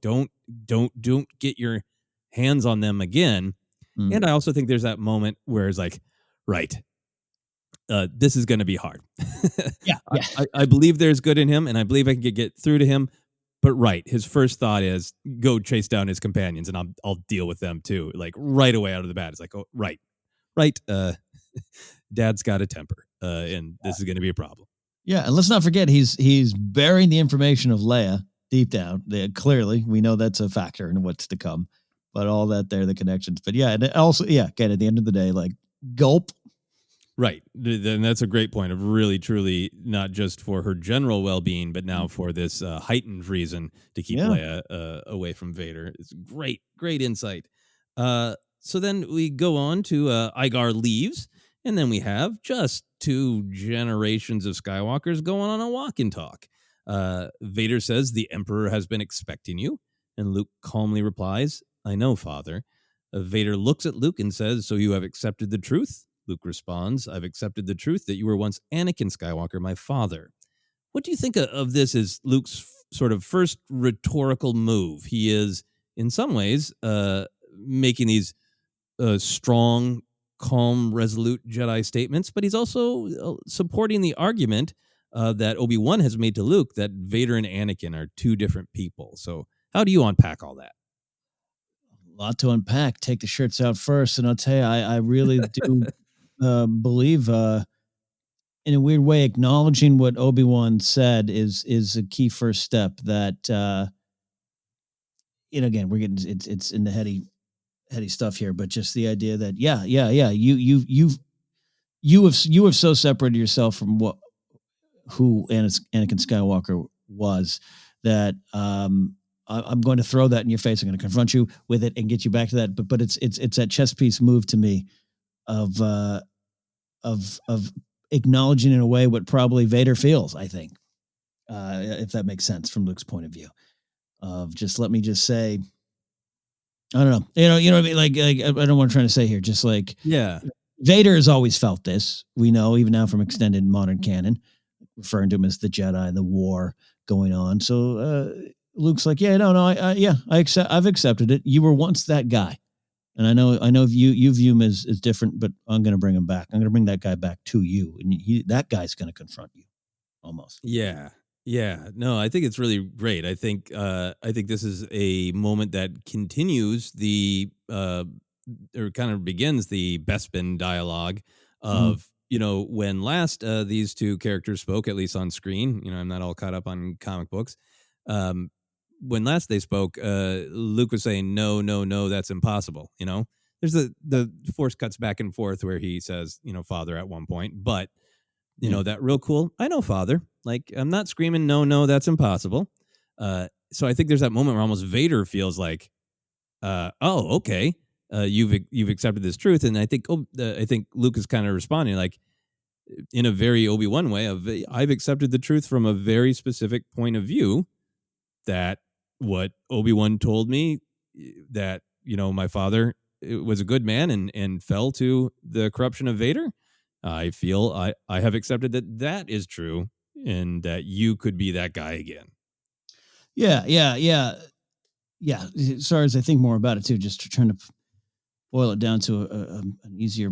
don't get your hands on them again. Mm. And I also think there's that moment where it's like, right, this is going to be hard. Yeah. I believe there's good in him, and I believe I can get through to him. But right, his first thought is go chase down his companions, and I'll deal with them too. Like right away out of the bat, it's like, oh, right. Dad's got a temper, and this is going to be a problem. Yeah, and let's not forget he's bearing the information of Leia deep down. Clearly, we know that's a factor in what's to come. But all that there, the connections. But yeah, and also, again, at the end of the day, like, gulp. Right. Then that's a great point of really, truly, not just for her general well-being, but now for this heightened reason to keep Leia away from Vader. It's great insight. So then we go on to Igar leaves, and then we have just 2 generations of Skywalkers going on a walk and talk. Vader says, "The Emperor has been expecting you." And Luke calmly replies, "I know, Father." Vader looks at Luke and says, "So you have accepted the truth?" Luke responds, "I've accepted the truth that you were once Anakin Skywalker, my father." What do you think of this as Luke's sort of first rhetorical move? He is, in some ways, making these strong, calm, resolute Jedi statements, but he's also supporting the argument that Obi-Wan has made to Luke that Vader and Anakin are two different people. So how do you unpack all that? A lot to unpack. Take the shirts out first, and I'll tell you, I really do believe, in a weird way, acknowledging what Obi-Wan said is a key first step. That again, we're getting it's in the heady stuff here, but just the idea that you have so separated yourself from who Anakin Skywalker was that I'm going to throw that in your face. I'm going to confront you with it and get you back to that. But it's that chess piece move to me of acknowledging in a way what probably Vader feels. I think, if that makes sense from Luke's point of view, of just let me just say, I don't know, you know what I mean. Like I don't know what I'm trying to say here. Just like Vader has always felt this. We know even now from extended modern canon, referring to him as the Jedi, the war going on. So Luke's like, I've accepted it. You were once that guy, and I know you view him as different, but I'm going to bring him back. I'm going to bring that guy back to you, and that guy's going to confront you, almost. Yeah. No, I think it's really great. I think this is a moment that continues the or kind of begins the Bespin dialogue of when last these two characters spoke, at least on screen. I'm not all caught up on comic books. When last they spoke, Luke was saying, no, that's impossible. There's the Force cuts back and forth where he says, Father at one point, but that real cool, I know, Father. Like, I'm not screaming, no, that's impossible. So I think there's that moment where almost Vader feels like, okay, you've accepted this truth. And I think Luke is kind of responding like in a very Obi-Wan way of, I've accepted the truth from a very specific point of view, that what Obi-Wan told me, that, my father was a good man and fell to the corruption of Vader. I feel I have accepted that is true, and that you could be that guy again. Yeah. Sorry, as I think more about it too, just trying to boil it down to an easier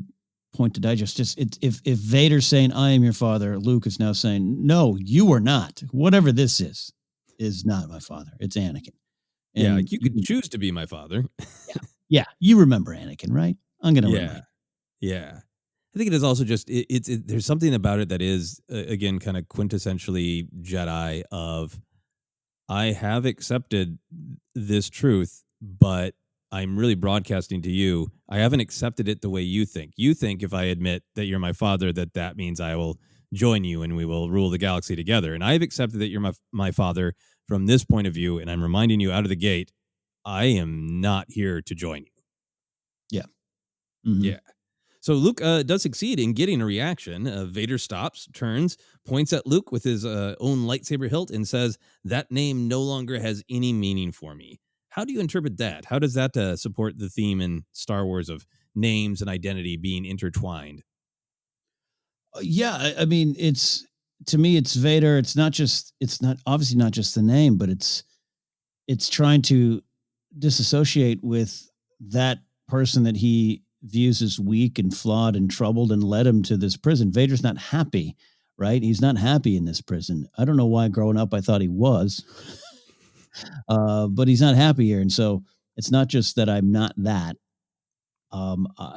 point to digest. Just if Vader's saying, "I am your father," Luke is now saying, "No, you are not. Whatever this is not my father. It's Anakin." And like you could choose to be my father. Yeah. You remember Anakin, right? I'm going to remind. Yeah. I think it is also just there's something about it that is again kind of quintessentially Jedi of, I have accepted this truth, but I'm really broadcasting to you. I haven't accepted it the way you think. You think if I admit that you're my father, that means I will join you and we will rule the galaxy together. And I've accepted that you're my father from this point of view, and I'm reminding you out of the gate, I am not here to join you. Yeah. Mm-hmm. Yeah. So Luke does succeed in getting a reaction. Vader stops, turns, points at Luke with his own lightsaber hilt, and says, "That name no longer has any meaning for me." How do you interpret that? How does that support the theme in Star Wars of names and identity being intertwined? Yeah, I mean, to me, it's Vader. It's not obviously not just the name, but it's trying to disassociate with that person that he views as weak and flawed and troubled and led him to this prison. Vader's not happy, right? He's not happy in this prison. I don't know why growing up I thought he was, but he's not happy here. And so it's not just that I'm not that.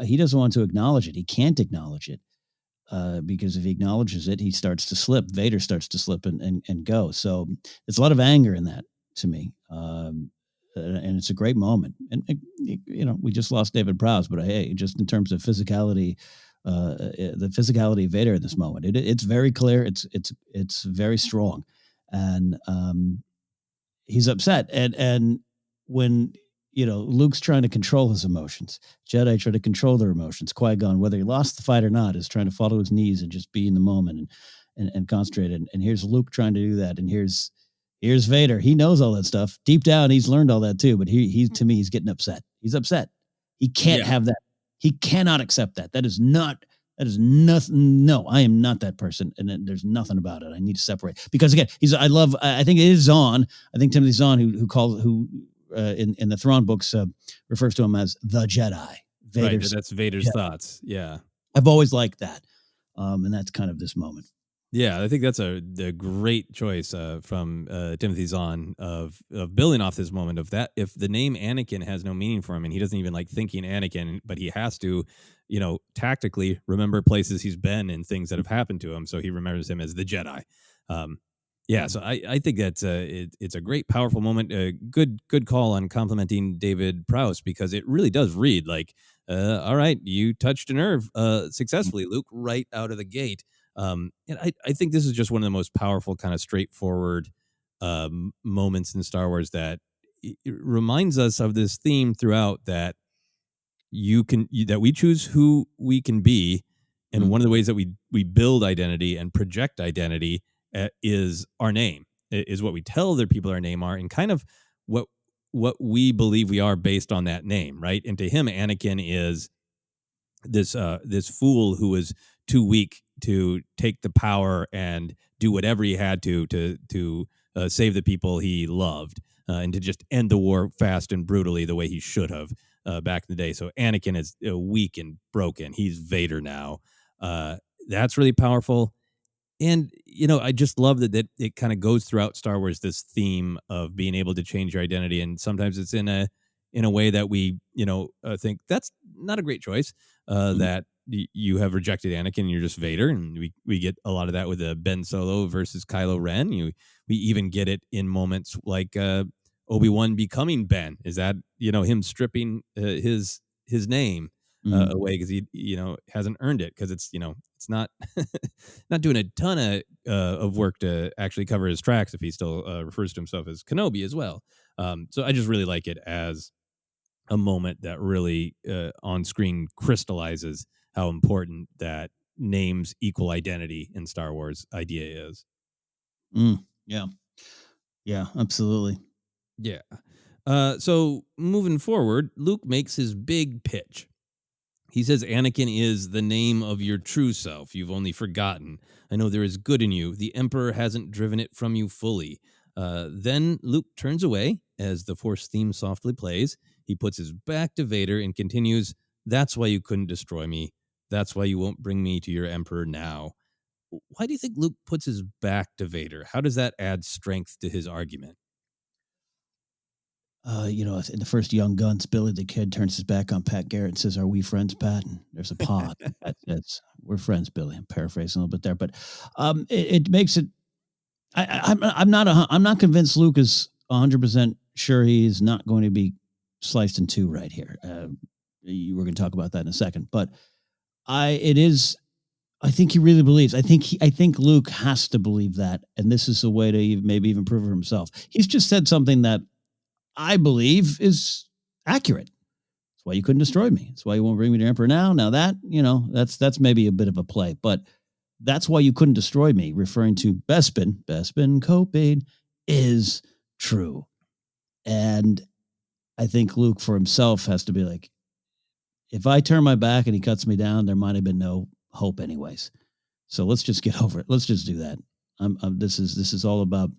He doesn't want to acknowledge it. He can't acknowledge it because if he acknowledges it, he starts to slip. Vader starts to slip and go. So it's a lot of anger in that to me. And it's a great moment. And we just lost David Prowse, but hey, just in terms of physicality, the physicality of Vader in this moment, it's very clear. It's very strong, and he's upset. And when Luke's trying to control his emotions. Jedi try to control their emotions. Qui-Gon, whether he lost the fight or not, is trying to fall to his knees and just be in the moment and concentrate. And here's Luke trying to do that. And here's Vader. He knows all that stuff. Deep down, he's learned all that too. But to me, he's getting upset. He's upset. He can't have that. He cannot accept that. That is nothing. No, I am not that person. And there's nothing about it. I need to separate. Because again, I think it is Zahn. I think Timothy Zahn, who in the Thrawn books refers to him as the Jedi. Vader's, right, that's Vader's Jedi. Thoughts. Yeah. I've always liked that. And that's kind of this moment. Yeah, I think that's a great choice from Timothy Zahn of building off this moment of that. If the name Anakin has no meaning for him and he doesn't even like thinking Anakin, but he has to, tactically remember places he's been and things that have happened to him. So he remembers him as the Jedi. So I think that's it's a great, powerful moment. Good call on complimenting David Prowse, because it really does read like, all right, you touched a nerve successfully, Luke, right out of the gate. And I think this is just one of the most powerful, kind of straightforward moments in Star Wars that it reminds us of this theme throughout, that that we choose who we can be. And one of the ways that we build identity and project identity is our name, is what we tell other people our name are, and kind of what we believe we are based on that name, right? And to him, Anakin is this fool who was too weak to take the power and do whatever he had to save the people he loved, and to just end the war fast and brutally the way he should have back in the day. So Anakin is weak and broken. He's Vader now. That's really powerful. And, I just love that it kind of goes throughout Star Wars, this theme of being able to change your identity. And sometimes it's in a way that we, think that's not a great choice, that you have rejected Anakin and you're just Vader. And we get a lot of that with Ben Solo versus Kylo Ren. We even get it in moments like Obi-Wan becoming Ben. Is that, him stripping his name away because he hasn't earned it, because it's it's not not doing a ton of work to actually cover his tracks if he still refers to himself as Kenobi as well. So I just really like it as a moment that really on screen crystallizes how important that names equal identity in Star Wars idea is. Yeah, absolutely. Yeah. So moving forward, Luke makes his big pitch. He says, Anakin is the name of your true self. You've only forgotten. I know there is good in you. The Emperor hasn't driven it from you fully. Then Luke turns away as the Force theme softly plays. He puts his back to Vader and continues, that's why you couldn't destroy me. That's why you won't bring me to your Emperor now. Why do you think Luke puts his back to Vader? How does that add strength to his argument? In the first Young Guns, Billy the Kid turns his back on Pat Garrett and says, "Are we friends, Pat?" And there's a pause. Pat says, "We're friends, Billy." I'm paraphrasing a little bit there, but it makes it. I'm not convinced Luke is 100% sure he's not going to be sliced in two right here. We're going to talk about that in a second, but I think he really believes. I think Luke has to believe that, and this is a way to maybe even prove it himself. He's just said something that I believe is accurate. That's why you couldn't destroy me. That's why you won't bring me to Emperor now. Now that, that's maybe a bit of a play, but that's why you couldn't destroy me, referring to Bespin Copain, is true. And I think Luke for himself has to be like, if I turn my back and he cuts me down, there might have been no hope anyways. So let's just get over it. Let's just do that. This is all about,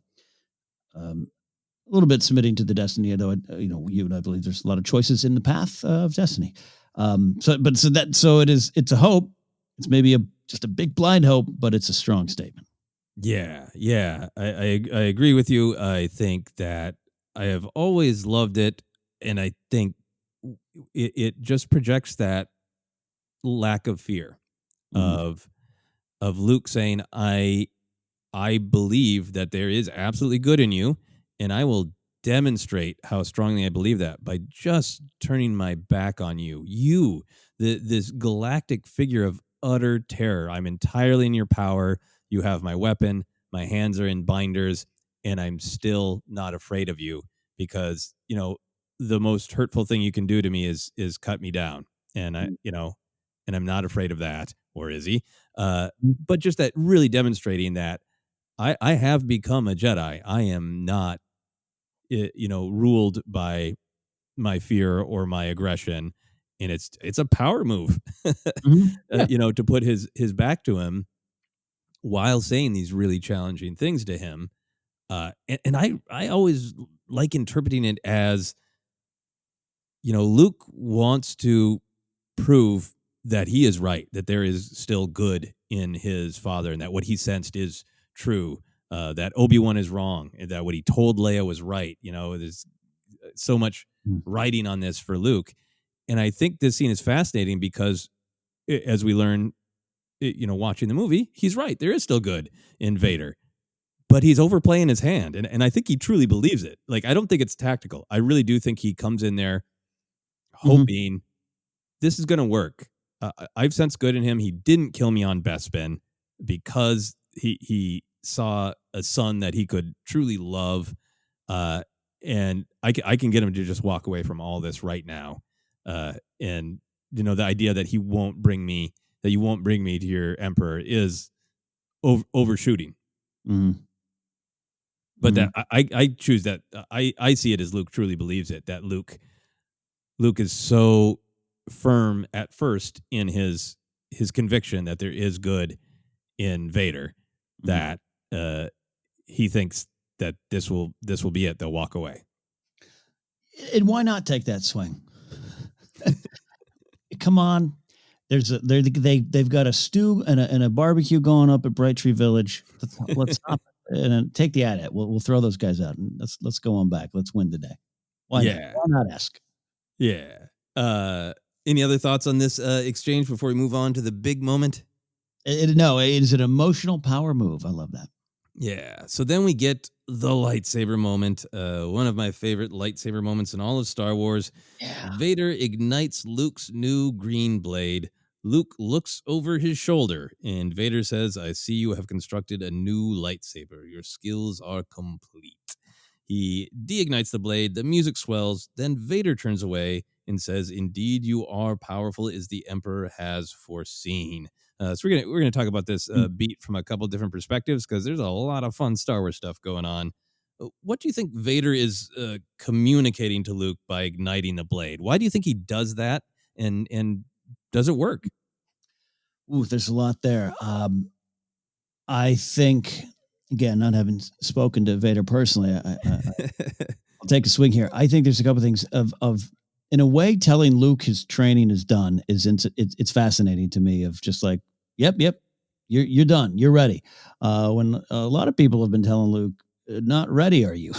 a little bit submitting to the destiny, although you and I believe there's a lot of choices in the path of destiny. It's a hope. It's maybe just a big blind hope, but it's a strong statement. Yeah. I agree with you. I think that I have always loved it, and I think it just projects that lack of fear of Luke saying, I believe that there is absolutely good in you, and I will demonstrate how strongly I believe that by just turning my back on you. This galactic figure of utter terror. I'm entirely in your power. You have my weapon. My hands are in binders, and I'm still not afraid of you because, the most hurtful thing you can do to me is cut me down, and and I'm not afraid of that, or is he? But just that really demonstrating that I have become a Jedi. I am not, ruled by my fear or my aggression, and it's a power move, Yeah. to put his back to him while saying these really challenging things to him. And I always like interpreting it as, Luke wants to prove that he is right, that there is still good in his father, and that what he sensed is true. That Obi-Wan is wrong, and that what he told Leia was right. There's so much writing on this for Luke, and I think this scene is fascinating because, as we learn, watching the movie, he's right. There is still good in Vader, but he's overplaying his hand, and I think he truly believes it. Like, I don't think it's tactical. I really do think he comes in there hoping this is going to work. I've sensed good in him. He didn't kill me on Bespin because he saw a son that he could truly love, and I can get him to just walk away from all this right now. And the idea that you won't bring me to your emperor is overshooting. But that I choose that. I see it as Luke truly believes it. That Luke is so firm at first in his conviction that there is good in Vader that he thinks that this will be it. They'll walk away. And why not take that swing? Come on. They've got a stew and a barbecue going up at Bright Tree Village. Let's stop and take the AT-AT. We'll throw those guys out and let's go on back. Let's win today. Why not ask? Yeah. Any other thoughts on this exchange before we move on to the big moment? No, it is an emotional power move. I love that. Yeah. So then we get the lightsaber moment, one of my favorite lightsaber moments in all of Star Wars. Yeah. Vader ignites Luke's new green blade. Luke looks over his shoulder, and Vader says, "I see you have constructed a new lightsaber. Your skills are complete." He deignites the blade, the music swells, then Vader turns away and says, "Indeed, you are powerful as the Emperor has foreseen." So we're gonna talk about this beat from a couple different perspectives, because there's a lot of fun Star Wars stuff going on. What do you think Vader is communicating to Luke by igniting the blade? Why do you think he does that? And does it work? Ooh, there's a lot there. I think, again, not having spoken to Vader personally, I'll take a swing here. I think there's a couple things of in a way, telling Luke his training is done it's fascinating to me. Of just like, yep, you're done, you're ready. When a lot of people have been telling Luke, not ready, are you?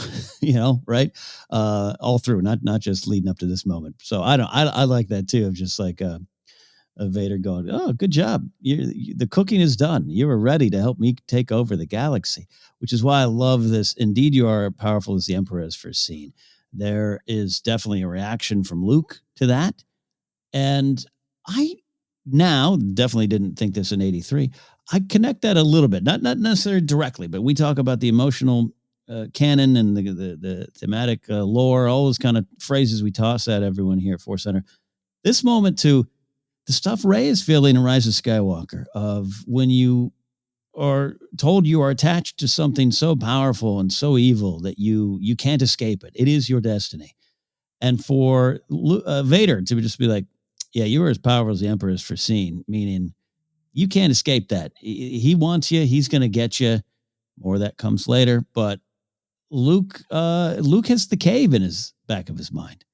Right? All through, not just leading up to this moment. So I like that too. Of just like a Vader going, "Oh, good job. The cooking is done. You are ready to help me take over the galaxy," which is why I love this. Indeed, you are powerful as the Emperor has foreseen. There is definitely a reaction from Luke to that. And I now definitely didn't think this in 83. I connect that a little bit, not necessarily directly, but we talk about the emotional canon and the thematic lore, all those kind of phrases we toss at everyone here at ForceCenter. This moment to the stuff Rey is feeling in Rise of Skywalker, of when you are told you are attached to something so powerful and so evil that you can't escape it. It is your destiny. And for Vader to just be like, "Yeah, you are as powerful as the Emperor has foreseen," meaning you can't escape that. He wants you. He's going to get you. More of that comes later. But Luke has the cave in his back of his mind,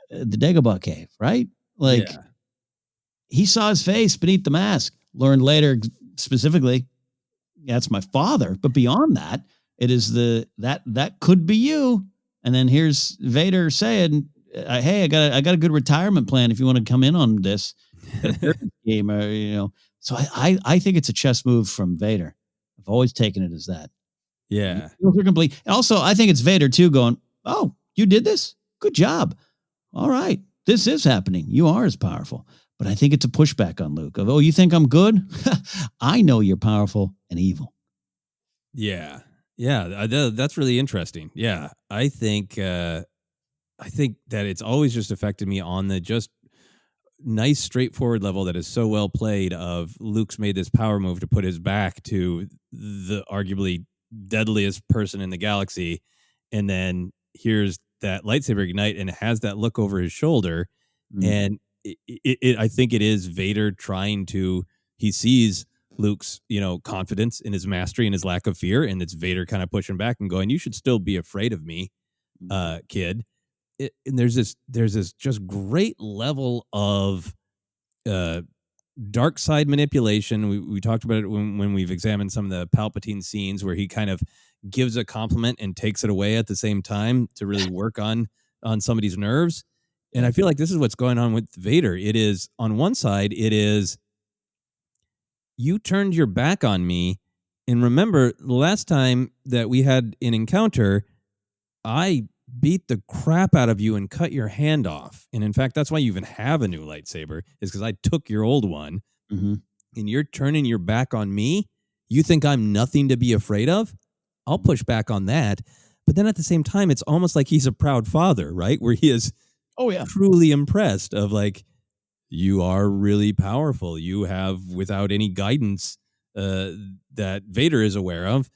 the Dagobah Cave, right? Like, Yeah. He saw his face beneath the mask. Learned later specifically, that's my father. But beyond that, it is that could be you. And then here's Vader saying, "Hey, I got a good retirement plan if you want to come in on this game." So I think it's a chess move from Vader. I've always taken it as that. Yeah. You're complete. Also, I think it's Vader too going, "Oh, you did this? Good job. All right, this is happening. You are as powerful." But I think it's a pushback on Luke of, "Oh, you think I'm good? I know you're powerful and evil." Yeah. Yeah. That's really interesting. Yeah. I think I think that it's always just affected me on the just nice, straightforward level that is so well played of Luke's made this power move to put his back to the arguably deadliest person in the galaxy. And then here's that lightsaber ignite and it has that look over his shoulder. And I think it is Vader trying to, he sees Luke's, confidence in his mastery and his lack of fear. And it's Vader kind of pushing back and going, you should still be afraid of me, kid. And there's this just great level of dark side manipulation. We talked about it when we've examined some of the Palpatine scenes where he kind of gives a compliment and takes it away at the same time to really work on somebody's nerves. And I feel like this is what's going on with Vader. It is, on one side, it is, you turned your back on me. And remember, the last time that we had an encounter, I beat the crap out of you and cut your hand off. And in fact, that's why you even have a new lightsaber, is because I took your old one. And you're turning your back on me. You think I'm nothing to be afraid of? I'll push back on that. But then at the same time, it's almost like he's a proud father, right? Where he is truly impressed of like, you are really powerful. You have, without any guidance that Vader is aware of,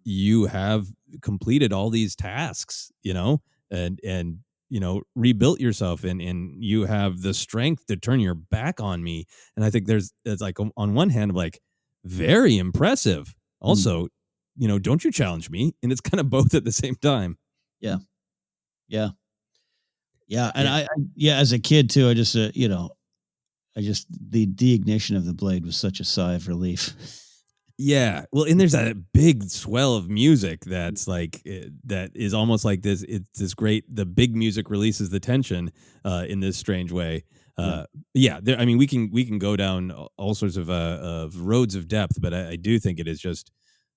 you have completed all these tasks, and rebuilt yourself, and you have the strength to turn your back on me. And I think it's like, on one hand, like, very impressive. Also, don't you challenge me? And it's kind of both at the same time. Yeah. And I as a kid too, I just, the deignition of the blade was such a sigh of relief. Yeah. Well, and there's that big swell of music that's like, that is almost like this. It's this great, the big music releases the tension in this strange way. We can go down all sorts of roads of depth, but I do think it is just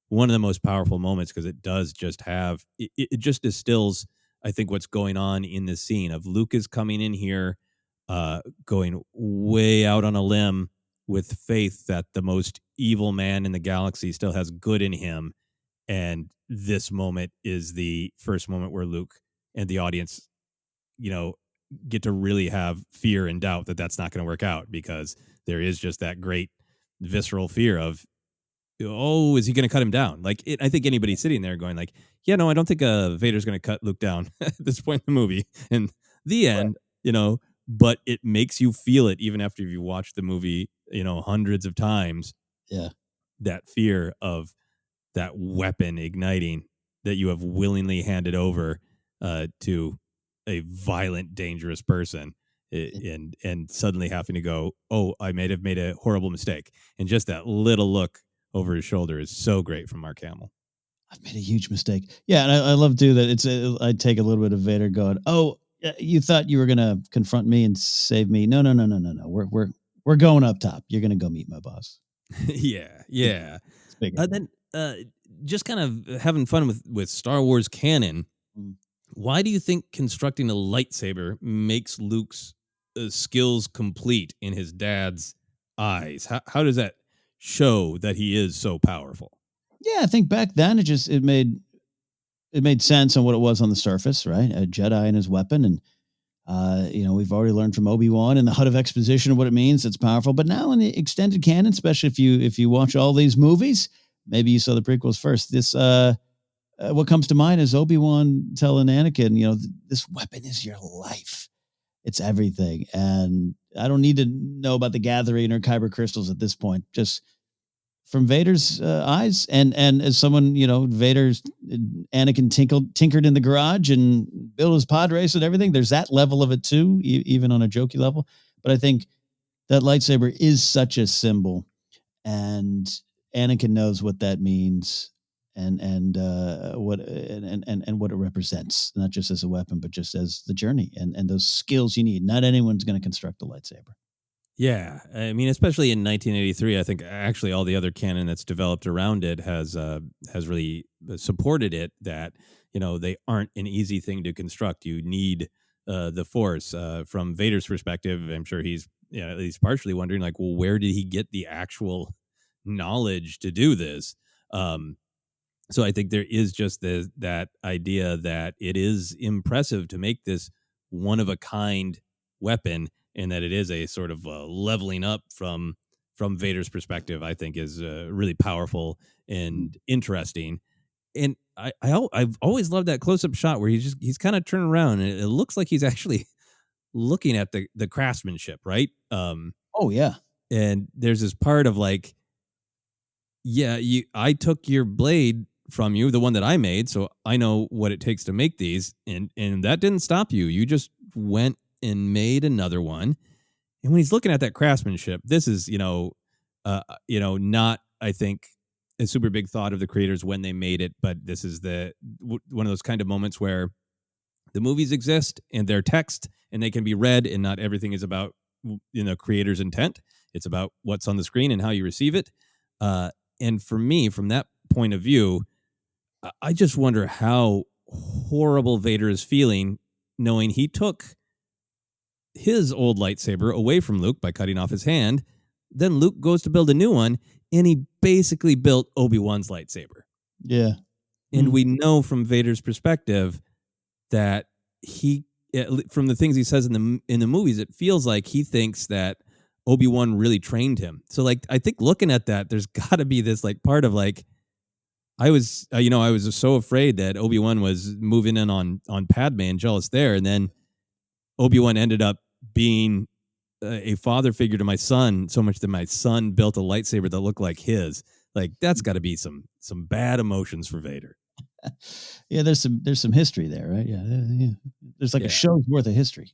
one of the most powerful moments, because it does just have, it just distills, I think, what's going on in this scene of Luke is coming in here, going way out on a limb with faith that the most evil man in the galaxy still has good in him. And this moment is the first moment where Luke and the audience, get to really have fear and doubt that that's not going to work out, because there is just that great visceral fear of, oh, is he going to cut him down? Like, I think anybody sitting there going like, yeah, no, I don't think Vader's going to cut Luke down at this point in the movie. And the end, but it makes you feel it even after you watch the movie, hundreds of times. Yeah. That fear of that weapon igniting that you have willingly handed over to a violent, dangerous person, and suddenly having to go, oh, I may have made a horrible mistake. And just that little look over his shoulder is so great from Mark Hamill. I've made a huge mistake. Yeah, and I love too that I take a little bit of Vader going, oh, you thought you were gonna confront me and save me? No. We're going up top. You're gonna go meet my boss. Yeah. Then just kind of having fun with Star Wars canon. Why do you think constructing a lightsaber makes Luke's skills complete in his dad's eyes? How does that show that he is so powerful? Yeah, I think back then it made sense on what it was on the surface, right? A Jedi and his weapon, and we've already learned from Obi-Wan in the Hut of Exposition what it means. It's powerful, but now in the extended canon, especially if you watch all these movies, maybe you saw the prequels first. This what comes to mind is Obi-Wan telling Anakin, this weapon is your life. It's everything, and I don't need to know about the Gathering or Kyber crystals at this point. Just from Vader's eyes, and as someone, Anakin tinkered in the garage and built his pod race and everything. There's that level of it too, even on a jokey level. But I think that lightsaber is such a symbol, and Anakin knows what that means, and what it represents, not just as a weapon, but just as the journey and those skills you need. Not anyone's going to construct a lightsaber. Yeah, I mean, especially in 1983, I think actually all the other canon that's developed around it has really supported it. That they aren't an easy thing to construct. You need the Force. From Vader's perspective, I'm sure he's at least partially wondering, like, well, where did he get the actual knowledge to do this? So I think there is just that idea that it is impressive to make this one of a kind weapon, and that it is a sort of leveling up from Vader's perspective, I think is really powerful and interesting. And I've always loved that close up shot where he's kind of turned around and it looks like he's actually looking at the craftsmanship, right? Oh yeah. And there's this part of like, yeah, I took your blade from you, the one that I made, so I know what it takes to make these, and that didn't stop you. You just went and made another one. And when he's looking at that craftsmanship, this is, not, I think, a super big thought of the creators when they made it, but this is one of those kind of moments where the movies exist and they're text and they can be read, and not everything is about creator's intent. It's about what's on the screen and how you receive it. And for me, from that point of view, I just wonder how horrible Vader is feeling knowing he took his old lightsaber away from Luke by cutting off his hand. Then Luke goes to build a new one, and he basically built Obi-Wan's lightsaber. Yeah. And we know from Vader's perspective that from the things he says in the movies, it feels like he thinks that Obi-Wan really trained him. So like, I think looking at that, there's got to be this like part of like, I was so afraid that Obi-Wan was moving in on Padme and jealous there. And then Obi-Wan ended up being a father figure to my son, so much that my son built a lightsaber that looked like his. Like, that's got to be some bad emotions for Vader. Yeah, there's some history there, right? Yeah. There's like a show's worth of history.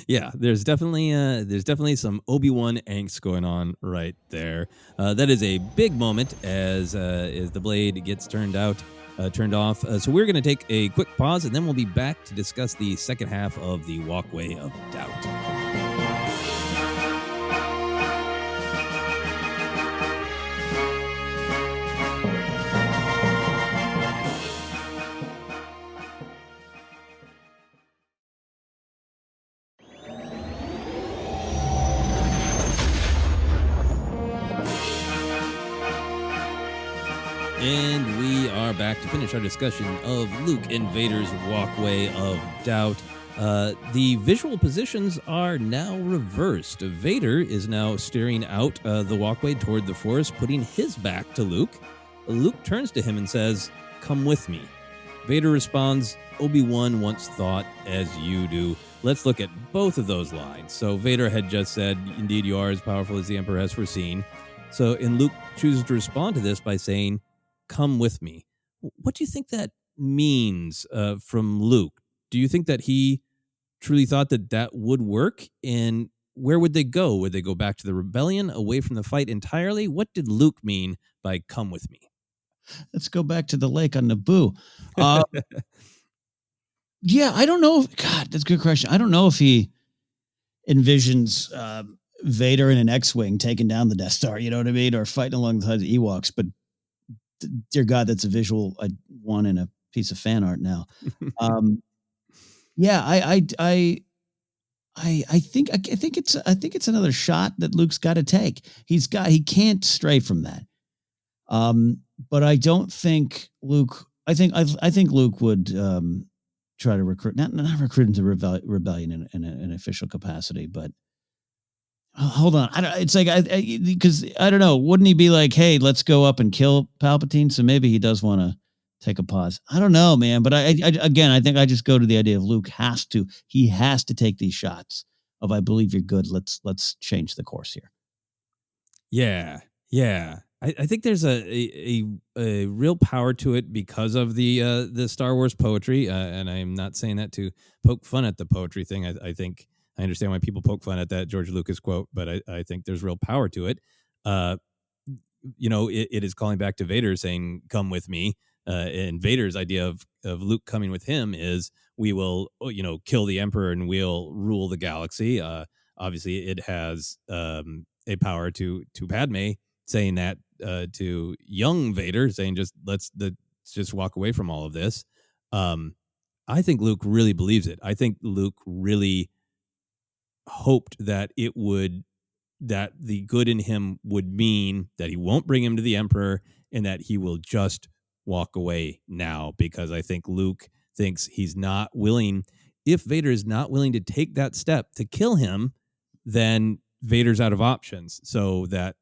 Yeah, there's definitely some Obi-Wan angst going on right there. That is a big moment as the blade gets turned off. So we're going to take a quick pause, and then we'll be back to discuss the second half of the Walkway of Doubt. And we are back to finish our discussion of Luke and Vader's Walkway of Doubt. The visual positions are now reversed. Vader is now staring out the walkway toward the forest, putting his back to Luke. Luke turns to him and says, "Come with me." Vader responds, "Obi-Wan once thought as you do." Let's look at both of those lines. So Vader had just said, "Indeed, you are as powerful as the Emperor has foreseen." And Luke chooses to respond to this by saying, "Come with me." What do you think that means from Luke? Do you think that he truly thought that would work? And where would they go? Would they go back to the rebellion, away from the fight entirely? What did Luke mean by "come with me"? Let's go back to the lake on Naboo. Yeah, I don't know. God, that's a good question. I don't know if he envisions Vader in an X-Wing taking down the Death Star, you know what I mean? Or fighting alongside the Ewoks, but dear God, that's a visual I want in a piece of fan art now. Yeah, I think it's another shot that Luke's got to take. He can't stray from that. But I don't think Luke. I think Luke would try to recruit, not recruit into rebellion in an official capacity, but. Hold on. It's like because I don't know. Wouldn't he be like, "Hey, let's go up and kill Palpatine"? So maybe he does want to take a pause. I don't know, man. But I think I just go to the idea of Luke has to take these shots of "I believe you're good. Let's change the course here." Yeah. I think there's a real power to it because of the Star Wars poetry, and I'm not saying that to poke fun at the poetry thing. I think. I understand why people poke fun at that George Lucas quote, but I think there's real power to it. It is calling back to Vader saying, "Come with me." And Vader's idea of Luke coming with him is, we will, kill the Emperor and we'll rule the galaxy. Obviously, it has a power to Padme saying that to young Vader, saying, let's just walk away from all of this. I think Luke really believes it. I think Luke really hoped that that the good in him would mean that he won't bring him to the Emperor and that he will just walk away now, because I think Luke thinks he's not willing. if Vader is not willing to take that step to kill him, then Vader's out of options. So that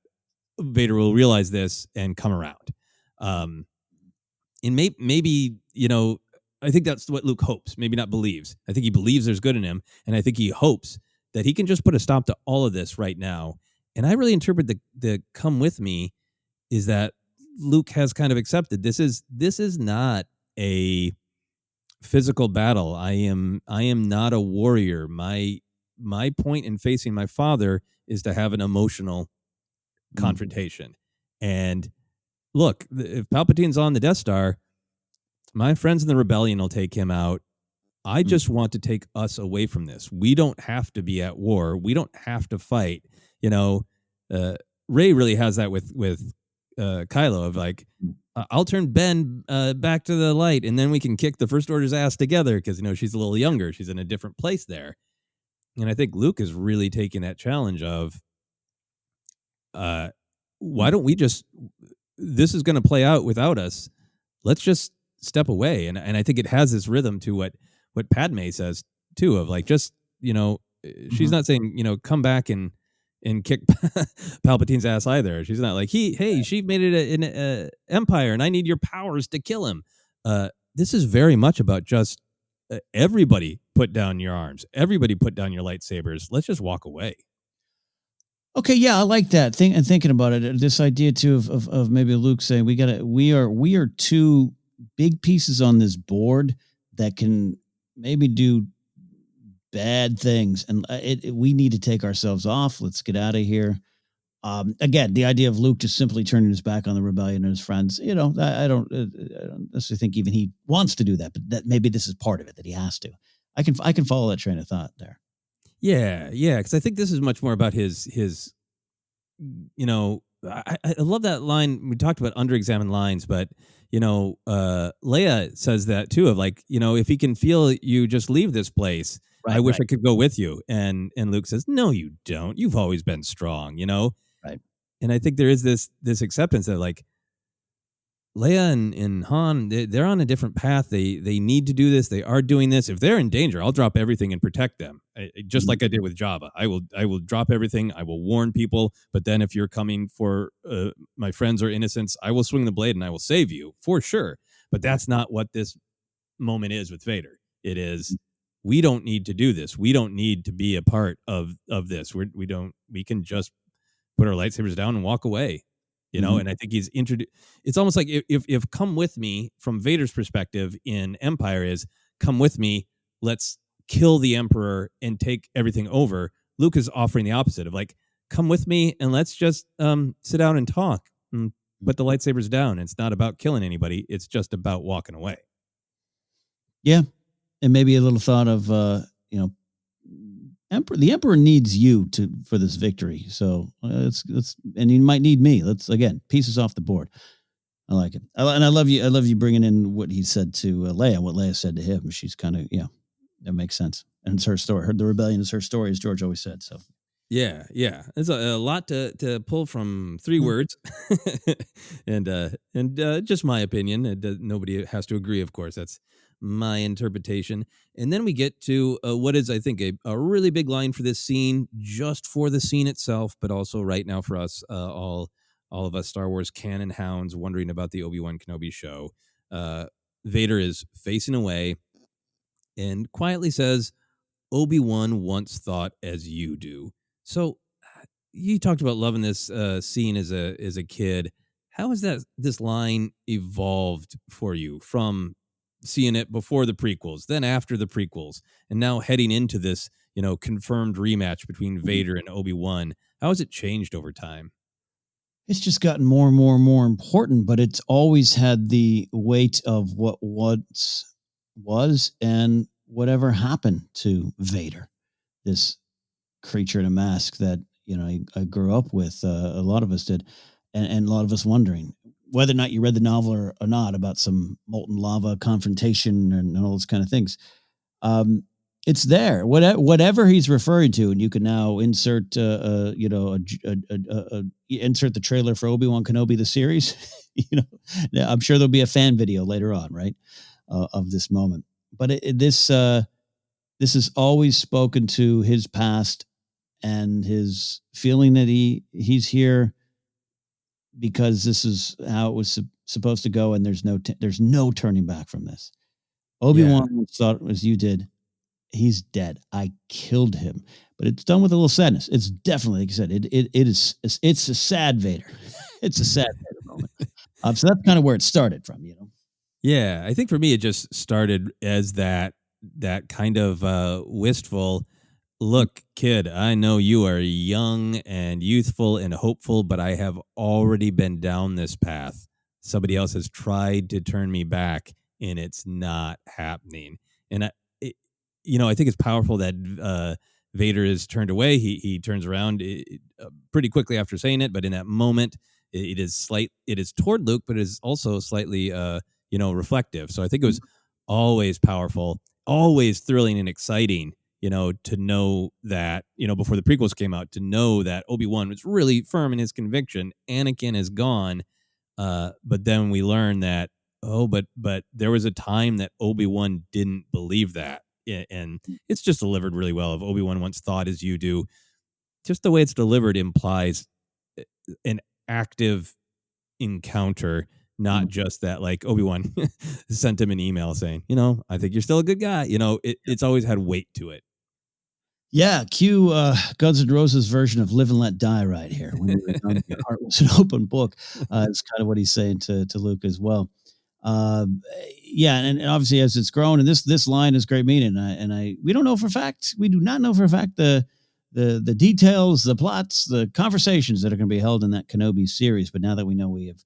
Vader will realize this and come around. And maybe, I think that's what Luke hopes, maybe not believes. I think he believes there's good in him. And I think he hopes that he can just put a stop to all of this right now. And I really interpret the come with me is that Luke has kind of accepted this is not a physical battle. I am not a warrior. My point in facing my father is to have an emotional confrontation. And look, if Palpatine's on the Death Star, my friends in the rebellion will take him out. I just want to take us away from this. We don't have to be at war. We don't have to fight. Rey really has that with Kylo of like, I'll turn Ben back to the light, and then we can kick the First Order's ass together because she's a little younger. She's in a different place there, and I think Luke is really taking that challenge of, why don't we just? This is going to play out without us. Let's just step away, and I think it has this rhythm to what Padme says too of like just she's not saying come back and kick Palpatine's ass either. She's not like she made it an empire and I need your powers to kill him. This is very much about just everybody put down your arms, everybody put down your lightsabers. Let's just walk away. Okay, yeah, I like that. Thinking about it, this idea too of maybe Luke saying we are two big pieces on this board that can maybe do bad things, and we need to take ourselves off. Let's get out of here. Again, the idea of Luke just simply turning his back on the rebellion and his friends. I don't necessarily think even he wants to do that, but that maybe this is part of it that he has to. I can follow that train of thought there. Yeah, because I think this is much more about his. I love that line. We talked about under-examined lines, but Leia says that too. Of like, if he can feel you, just leave this place. Right, I wish I could go with you. And Luke says, no, you don't. You've always been strong. Right. And I think there is this acceptance that like Leia and Han, they're on a different path. They need to do this. They are doing this. If they're in danger, I'll drop everything and protect them. Just like I did with Jabba. I will drop everything. I will warn people. But then if you're coming for my friends or innocents, I will swing the blade and I will save you for sure. But that's not what this moment is with Vader. It is, we don't need to do this. We don't need to be a part of this. We can just put our lightsabers down and walk away. And I think he's introduced. It's almost like if come with me from Vader's perspective in Empire is come with me, let's kill the Emperor and take everything over. Luke is offering the opposite of like, come with me and let's just sit down and talk and put the lightsabers down. It's not about killing anybody. It's just about walking away. Yeah. And maybe a little thought of, the Emperor needs you for this victory. So let's and he might need me. Let's again pieces off the board. I like it, and I love you. I love you bringing in what he said to Leia, what Leia said to him. She's kind of that makes sense, and it's her story. The rebellion is her story, as George always said. So yeah, there's a lot to pull from 3 words, and just my opinion. Nobody has to agree, of course. That's my interpretation. And then we get to what is, I think, a really big line for this scene, just for the scene itself, but also right now for us, all of us Star Wars canon hounds wondering about the Obi-Wan Kenobi show. Vader is facing away and quietly says, Obi-Wan once thought as you do. So you talked about loving this scene as a kid. How has this line evolved for you from seeing it before the prequels, then after the prequels, and now heading into this, confirmed rematch between Vader and Obi-Wan? How has it changed over time? It's just gotten more and more and more important, but it's always had the weight of what once was and whatever happened to Vader, this creature in a mask that, I grew up with. A lot of us did. And a lot of us wondering whether or not you read the novel or not about some molten lava confrontation and all those kind of things. It's there. Whatever he's referring to, and you can now insert, insert the trailer for Obi-Wan Kenobi the series. I'm sure there'll be a fan video later on, right, of this moment. But this this has always spoken to his past and his feeling that he's here because this is how it was supposed to go, and there's no turning back from this. Obi-Wan once thought, as you did, he's dead. I killed him, but it's done with a little sadness. It's definitely, like you said, it's a sad Vader. It's a sad Vader moment. So that's kind of where it started from, you know. Yeah, I think for me it just started as that kind of wistful look, kid, I know you are young and youthful and hopeful, but I have already been down this path. Somebody else has tried to turn me back, and it's not happening. And I think it's powerful that Vader is turned away. He turns around pretty quickly after saying it, but in that moment, it is toward Luke, but it is also slightly reflective. So I think it was always powerful, always thrilling and exciting, to know that, before the prequels came out, to know that Obi-Wan was really firm in his conviction. Anakin is gone. But then we learn that, but there was a time that Obi-Wan didn't believe that. And it's just delivered really well. If Obi-Wan once thought as you do, just the way it's delivered implies an active encounter, not just that, like, Obi-Wan sent him an email saying, I think you're still a good guy. It's always had weight to it. Yeah, cue Guns N' Roses version of "Live and Let Die" right here. When your heart was an open book, it's kind of what he's saying to Luke as well. And obviously as it's grown, and this line is great meaning. We don't know for a fact. We do not know for a fact the details, the plots, the conversations that are going to be held in that Kenobi series. But now that we know we have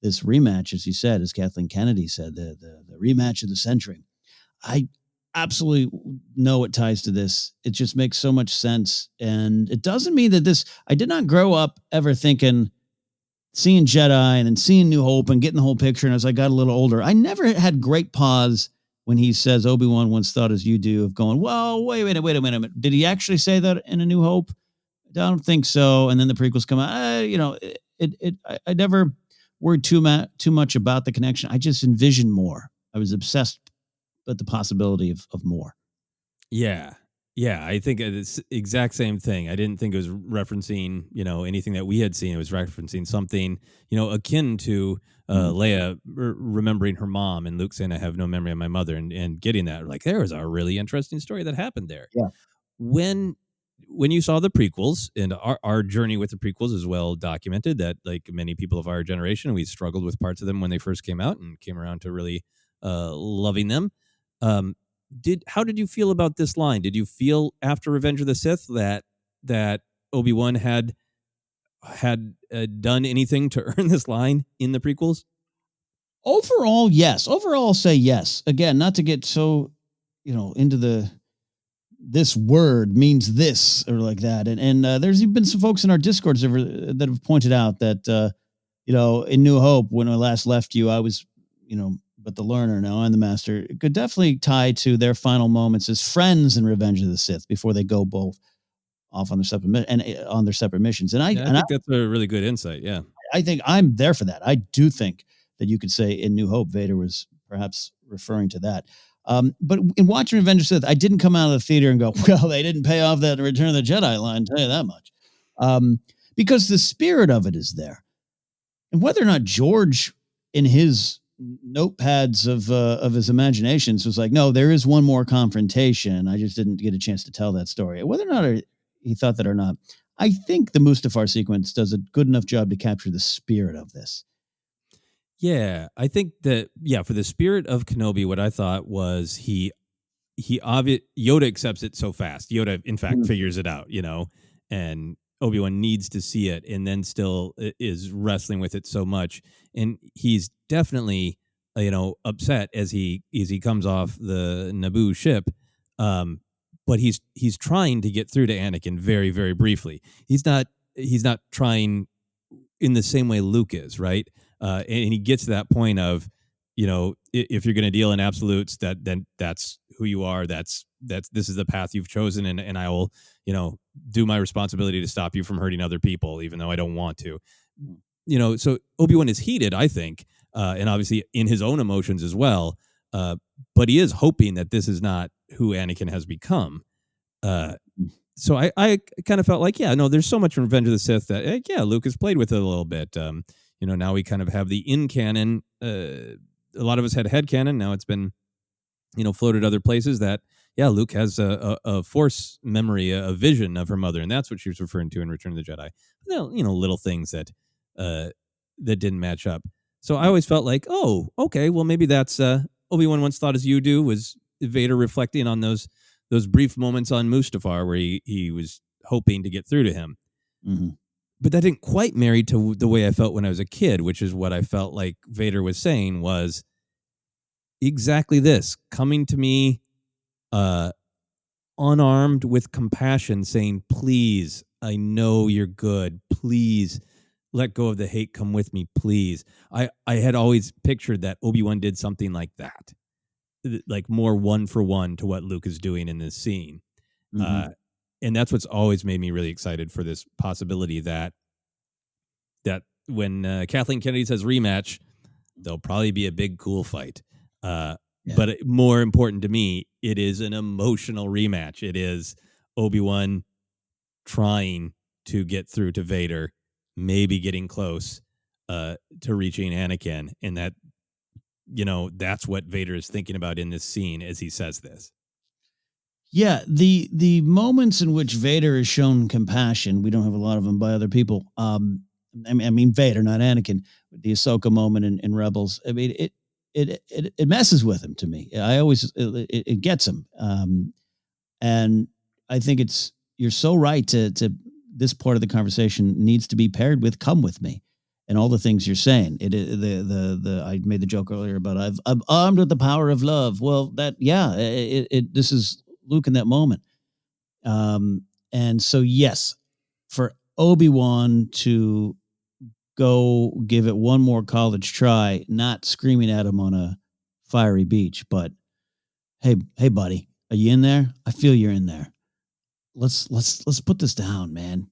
this rematch, as you said, as Kathleen Kennedy said, the rematch of the century, I absolutely know it ties to this. It just makes so much sense. And it doesn't mean that I did not grow up ever thinking, seeing Jedi and then seeing New Hope and getting the whole picture. And as I got a little older, I never had great pause when he says Obi-Wan once thought as you do, of going, well, wait a minute. Did he actually say that in A New Hope? I don't think so. And then the prequels come out. I never worried too much about the connection. I just envisioned more. I was obsessed with the possibility of more. Yeah. I think it's the exact same thing. I didn't think it was referencing, anything that we had seen. It was referencing something, akin to Leia remembering her mom, and Luke saying, I have no memory of my mother, and getting that, like, there was a really interesting story that happened there. Yeah. When you saw the prequels, and our journey with the prequels is well documented, that, like many people of our generation, we struggled with parts of them when they first came out and came around to really loving them. How did you feel about this line? Did you feel after Revenge of the Sith that Obi-Wan had done anything to earn this line in the prequels? Overall, yes. Overall, I'll say yes. Again, not to get so, into this word means this or like that. And there's been some folks in our Discords that have pointed out that, in New Hope, when I last left you, I was, but the learner, now I'm the master. It could definitely tie to their final moments as friends in Revenge of the Sith before they go both off on their separate missions. And I think that's a really good insight. Yeah, I think I'm there for that. I do think that you could say in New Hope, Vader was perhaps referring to that. But in watching Revenge of the Sith, I didn't come out of the theater and go, well, they didn't pay off that Return of the Jedi line, tell you that much. Because the spirit of it is there. And whether or not George in his notepads of his imaginations was like, no, there is one more confrontation. I just didn't get a chance to tell that story. Whether or not he thought that or not, I think the Mustafar sequence does a good enough job to capture the spirit of this. Yeah, I think that, for the spirit of Kenobi, what I thought was Yoda accepts it so fast. Yoda, in fact, figures it out, and Obi-Wan needs to see it, and then still is wrestling with it so much. And he's definitely, upset as he comes off the Naboo ship. But he's trying to get through to Anakin very, very briefly. He's not trying in the same way Luke is, right? And he gets to that point of, if you're going to deal in absolutes, then that's who you are. This is the path you've chosen, and I will, do my responsibility to stop you from hurting other people, even though I don't want to. So Obi-Wan is heated, I think, and obviously in his own emotions as well. But he is hoping that this is not who Anakin has become. So I kind of felt like, yeah, no, there's so much in Revenge of the Sith that, yeah, Luke has played with it a little bit. Now we kind of have the in canon. A lot of us had head canon. Now it's been, floated other places that, yeah, Luke has a force memory, a vision of her mother, and that's what she was referring to in Return of the Jedi. Little things that didn't match up. So I always felt like, oh, okay, well, maybe that's Obi-Wan once thought as you do, was Vader reflecting on those brief moments on Mustafar where he was hoping to get through to him. Mm-hmm. But that didn't quite marry to the way I felt when I was a kid, which is what I felt like Vader was saying was exactly this, coming to me unarmed with compassion, saying, please, I know you're good. Please let go of the hate. Come with me, please. I had always pictured that Obi-Wan did something like that, like more one for one to what Luke is doing in this scene. Mm-hmm. And that's what's always made me really excited for this possibility that when Kathleen Kennedy says rematch, there'll probably be a big, cool fight. But more important to me, it is an emotional rematch. It is Obi-Wan trying to get through to Vader, maybe getting close to reaching Anakin. And that, that's what Vader is thinking about in this scene as he says this. Yeah, the moments in which Vader is shown compassion, we don't have a lot of them by other people. I mean Vader, not Anakin. The Ahsoka moment in Rebels. I mean, it messes with him to me. I always it gets him, and I think you're so right to this part of the conversation needs to be paired with "Come with me," and all the things you're saying. I made the joke earlier about I'm armed with the power of love. Well, this is Luke in that moment, and so yes, for Obi-Wan to go give it one more college try, not screaming at him on a fiery beach, but hey, buddy, are you in there? I feel you're in there. Let's put this down, man.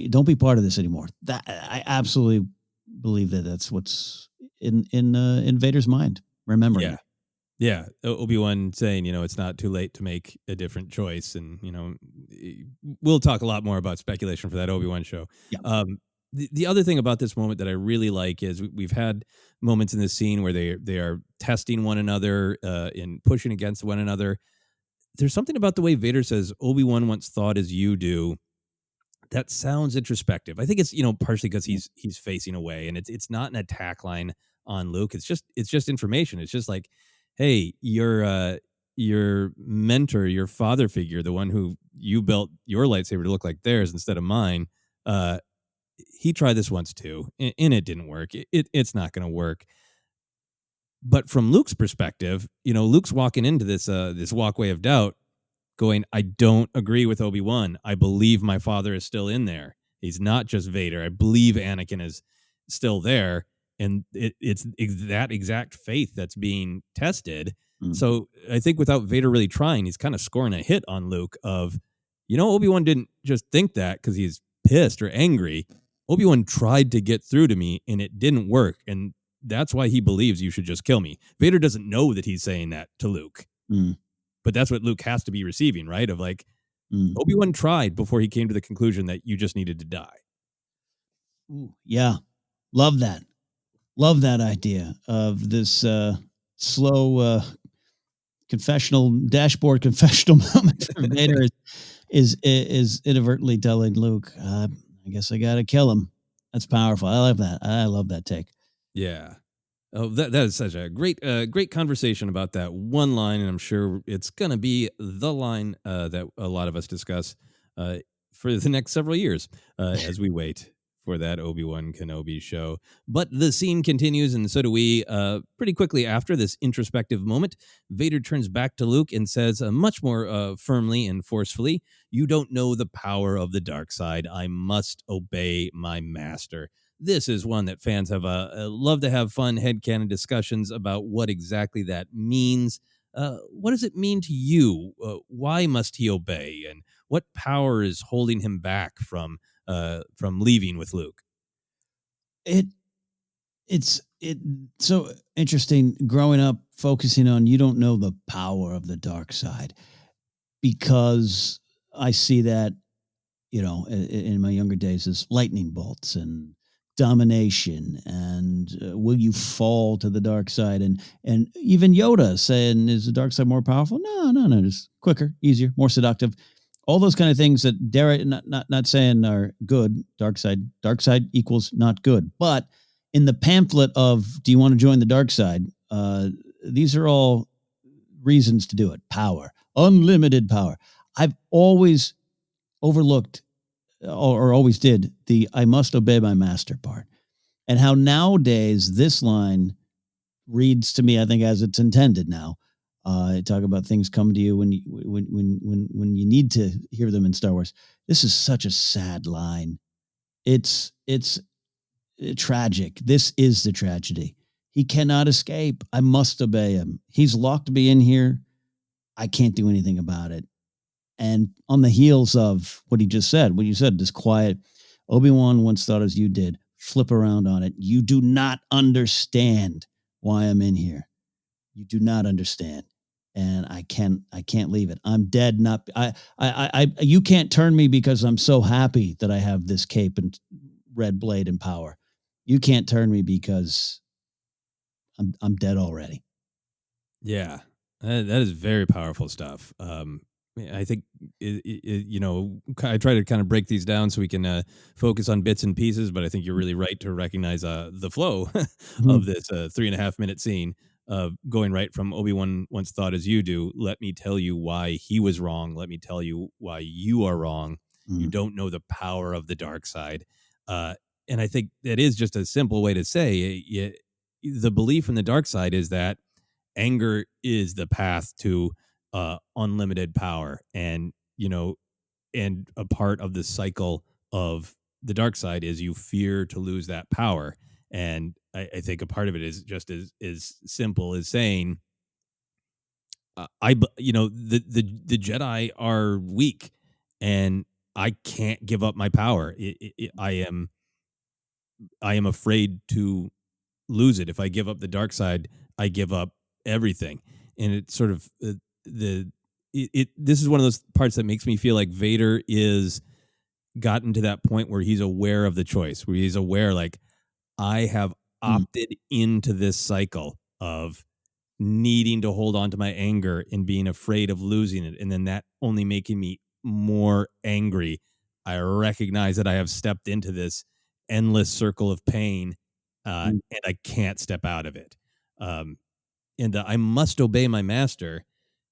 Don't be part of this anymore. That I absolutely believe that's what's in Vader's mind. Remembering. Yeah. Yeah, Obi-Wan saying, it's not too late to make a different choice. And, we'll talk a lot more about speculation for that Obi-Wan show. Yeah. The other thing about this moment that I really like is we've had moments in this scene where they are testing one another in pushing against one another. There's something about the way Vader says, Obi-Wan once thought as you do. That sounds introspective. I think it's, partially because he's facing away, and it's not an attack line on Luke. It's just information. It's just like, hey, your mentor, your father figure, the one who you built your lightsaber to look like theirs instead of mine, he tried this once too, and it didn't work. It's not going to work. But from Luke's perspective, Luke's walking into this walkway of doubt going, I don't agree with Obi-Wan. I believe my father is still in there. He's not just Vader. I believe Anakin is still there. And it's that exact faith that's being tested. Mm-hmm. So I think without Vader really trying, he's kind of scoring a hit on Luke of, Obi-Wan didn't just think that because he's pissed or angry. Obi-Wan tried to get through to me and it didn't work. And that's why he believes you should just kill me. Vader doesn't know that he's saying that to Luke. Mm. But that's what Luke has to be receiving, right? Of like, Obi-Wan tried before he came to the conclusion that you just needed to die. Ooh, yeah. Love that. Love that idea of this slow dashboard confessional moment for Vader is inadvertently telling Luke, I guess I got to kill him. That's powerful. I love that. I love that take. Yeah. Oh, that is such a great conversation about that one line, and I'm sure it's going to be the line that a lot of us discuss for the next several years as we wait for that Obi-Wan Kenobi show. But the scene continues, and so do we. Pretty quickly after this introspective moment, Vader turns back to Luke and says much more firmly and forcefully, "You don't know the power of the dark side. I must obey my master." This is one that fans have love to have fun headcanon discussions about what exactly that means. What does it mean to you? Why must he obey? And what power is holding him back from leaving with Luke? It's It so interesting growing up, focusing on you don't know the power of the dark side, because I see that, in my younger days as lightning bolts and domination and will you fall to the dark side, and even Yoda saying, is the dark side more powerful? No, just quicker, easier, more seductive, all those kind of things that dare I not saying are good. Dark side equals not good, but in the pamphlet of do you want to join the dark side, these are all reasons to do it. Power, unlimited power. I've always overlooked, or always did, the I must obey my master part. And how nowadays this line reads to me, I think, as it's intended now. Talk about things come to you when you need to hear them in Star Wars. This is such a sad line. It's tragic. This is the tragedy. He cannot escape. I must obey him. He's locked me in here. I can't do anything about it. And on the heels of what he just said, what you said, this quiet, Obi-Wan once thought as you did, flip around on it. You do not understand why I'm in here. You do not understand. And I can't leave it. I'm dead. You can't turn me because I'm so happy that I have this cape and red blade and power. You can't turn me because I'm dead already. Yeah, that is very powerful stuff. I think I try to kind of break these down so we can focus on bits and pieces, but I think you're really right to recognize the flow of this 3.5 minute scene of going right from Obi-Wan once thought as you do. Let me tell you why he was wrong. Let me tell you why you are wrong. You don't know the power of the dark side. And I think that is just a simple way to say the belief in the dark side is that anger is the path to unlimited power, and and a part of the cycle of the dark side is you fear to lose that power. And I think a part of it is just as simple as saying, the Jedi are weak, and I can't give up my power. I am afraid to lose it. If I give up the dark side, I give up everything. And it's sort of this is one of those parts that makes me feel like Vader is gotten to that point where he's aware of the choice, where he's aware, like, I have opted into this cycle of needing to hold on to my anger and being afraid of losing it, and then that only making me more angry. I recognize that I have stepped into this endless circle of pain, and I can't step out of it. And I must obey my master.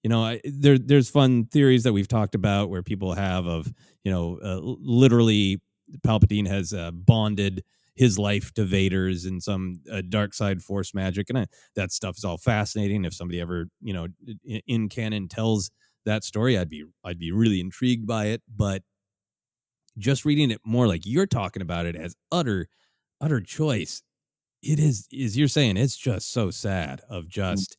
There's fun theories that we've talked about where people have of, literally Palpatine has bonded his life to Vader's and some dark side force magic. And that stuff is all fascinating. If somebody ever, in canon tells that story, I'd be really intrigued by it. But just reading it more like you're talking about it as utter choice, it is, as you're saying, it's just so sad of just,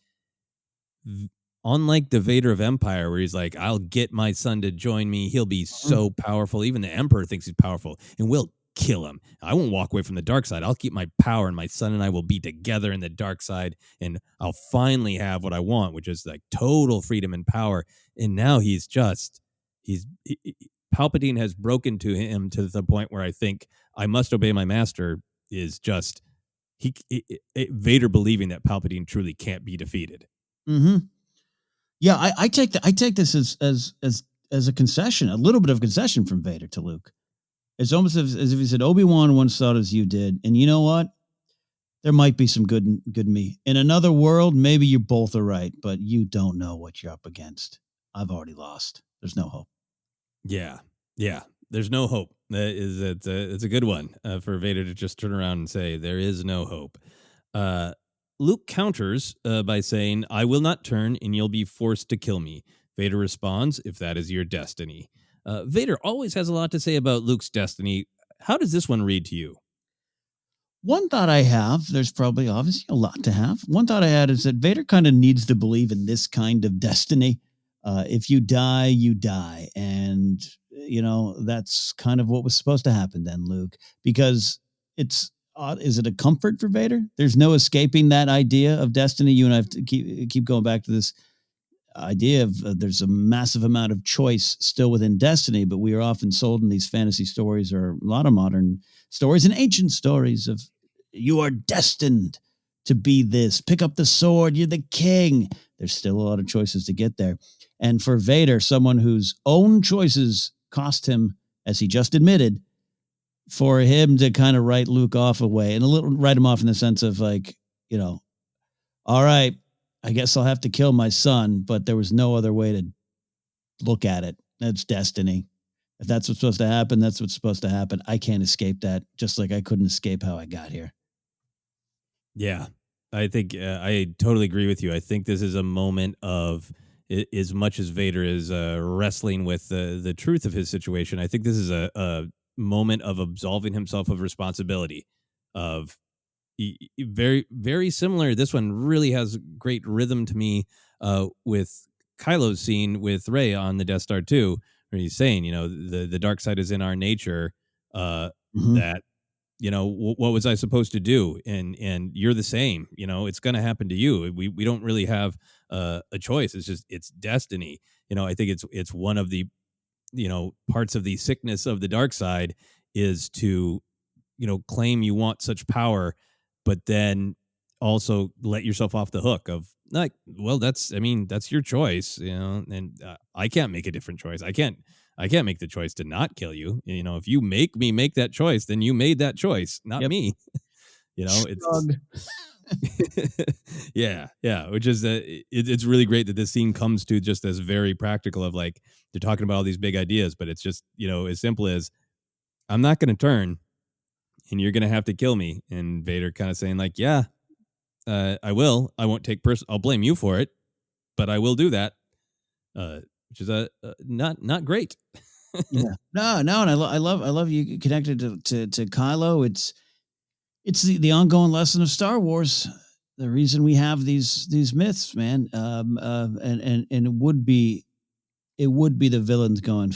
unlike the Vader of Empire, where he's like, I'll get my son to join me. He'll be so powerful. Even the Emperor thinks he's powerful, and we'll kill him. I won't walk away from the dark side. I'll keep my power, and my son and I will be together in the dark side, and I'll finally have what I want, which is like total freedom and power. And now Palpatine has broken to him to the point where I think I must obey my master is just Vader believing that Palpatine truly can't be defeated. Yeah, I take this as a concession, a little bit of concession from Vader to Luke. It's almost as if he said, Obi-Wan once thought as you did, and you know what? There might be some good in me. In another world, maybe you both are right, but you don't know what you're up against. I've already lost. There's no hope. Yeah. There's no hope. It's a good one for Vader to just turn around and say, there is no hope. Luke counters by saying, I will not turn and you'll be forced to kill me. Vader responds, if that is your destiny. Vader always has a lot to say about Luke's destiny. How does this one read to you? One thought I have, there's probably obviously a lot to have. One thought I had is that Vader kind of needs to believe in this kind of destiny. If you die, you die. And, that's kind of what was supposed to happen then, Luke, because is it a comfort for Vader? There's no escaping that idea of destiny. You and I have to keep going back to this idea of there's a massive amount of choice still within destiny, but we are often sold in these fantasy stories or a lot of modern stories and ancient stories of you are destined to be this. Pick up the sword. You're the king. There's still a lot of choices to get there. And for Vader, someone whose own choices cost him, as he just admitted, for him to kind of write Luke off away and write him off in the sense of like, all right, I guess I'll have to kill my son, but there was no other way to look at it. That's destiny. If that's what's supposed to happen, that's what's supposed to happen. I can't escape that, just like I couldn't escape how I got here. Yeah, I think I totally agree with you. I think this is a moment of, as much as Vader is wrestling with the truth of his situation, I think this is a moment of absolving himself of responsibility, of very, very similar. This one really has great rhythm to me with Kylo's scene with Rey on the Death Star 2, where he's saying, the dark side is in our nature, that, what was I supposed to do? And you're the same, it's going to happen to you. We don't really have a choice. It's destiny. I think it's one of the, parts of the sickness of the dark side is to, claim you want such power, but then also let yourself off the hook of like, well, that's your choice, and I can't make a different choice. I can't make the choice to not kill you. If you make me make that choice, then you made that choice, not me. It's yeah, which is it's really great that this scene comes to just as very practical of like, they're talking about all these big ideas, but it's just, as simple as, I'm not going to turn and you're going to have to kill me. And Vader kind of saying like, yeah, I will. I won't take I'll blame you for it, but I will do that. Which is not great. Yeah. No, and I love you connected to Kylo. It's the ongoing lesson of Star Wars. The reason we have these myths, man. And it would be the villains going,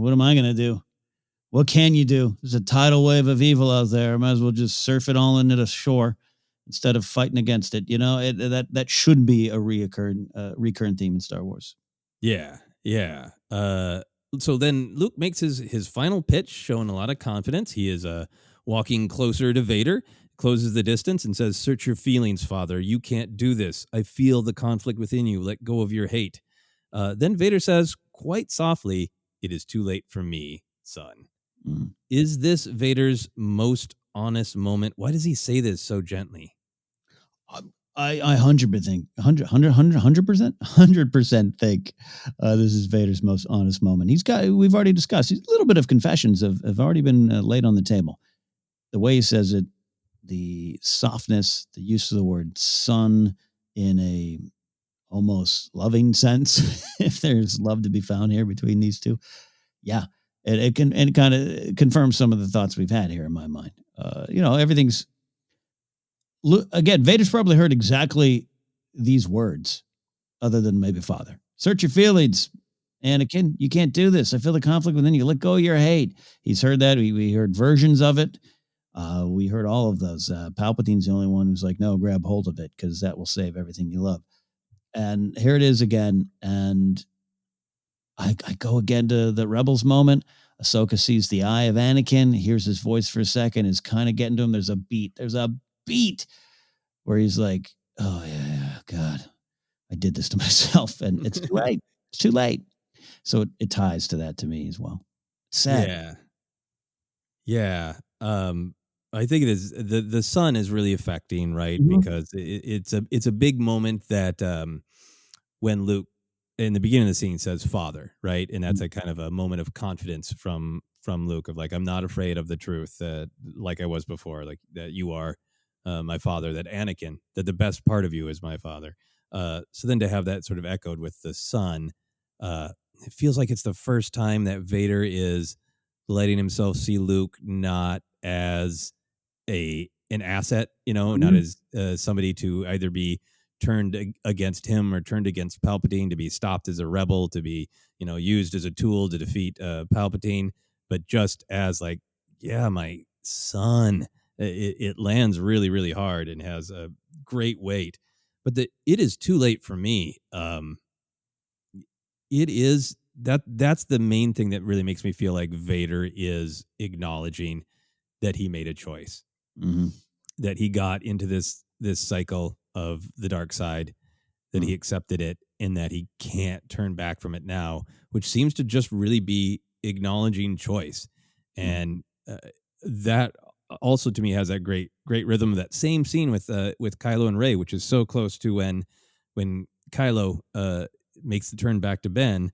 what am I going to do? What can you do? There's a tidal wave of evil out there. I might as well just surf it all into the shore instead of fighting against it. That should be a recurrent theme in Star Wars. Yeah. So then Luke makes his final pitch, showing a lot of confidence. He is walking closer to Vader, closes the distance, and says, "Search your feelings, Father. You can't do this. I feel the conflict within you. Let go of your hate." Then Vader says, quite softly, "It is too late for me, son." Mm. Is this Vader's most honest moment? Why does he say this so gently? I 100% think 100% think this is Vader's most honest moment. We've already discussed a little bit of confessions have already been laid on the table. The way he says it, the softness, the use of the word son in a almost loving sense, if there's love to be found here between these two. Yeah. It kind of confirms some of the thoughts we've had here in my mind. Everything's, again, Vader's probably heard exactly these words, other than maybe Father. Search your feelings, Anakin. You can't do this. I feel the conflict within you. Let go of your hate. He's heard that. We heard versions of it. We heard all of those. Palpatine's the only one who's like, no, grab hold of it because that will save everything you love. And here it is again. And I go again to the Rebels moment. Ahsoka sees the eye of Anakin, hears his voice for a second, is kind of getting to him. There's a beat where he's like, oh, yeah, God, I did this to myself. And it's too late. It's too late. So it ties to that to me as well. Sad. Yeah. I think it is the son is really affecting, right? Mhm. Because it's a big moment that when Luke in the beginning of the scene says father, right? And that's a kind of a moment of confidence from Luke of like, I'm not afraid of the truth, like I was before, like that you are my father, that Anakin, that the best part of you is my father. So then to have that sort of echoed with the son, it feels like it's the first time that Vader is letting himself see Luke not as an asset, not as somebody to either be turned against him or turned against Palpatine, to be stopped as a rebel, to be, used as a tool to defeat Palpatine, but just as like, yeah, my son, it lands really, really hard and has a great weight. But it is too late for me. It is that's the main thing that really makes me feel like Vader is acknowledging that he made a choice, Mm-hmm. that he got into this cycle of the dark side, that he accepted it, and that he can't turn back from it now, which seems to just really be acknowledging choice. And that also to me has that great rhythm of that same scene with Kylo and Rey, which is so close to when Kylo makes the turn back to Ben,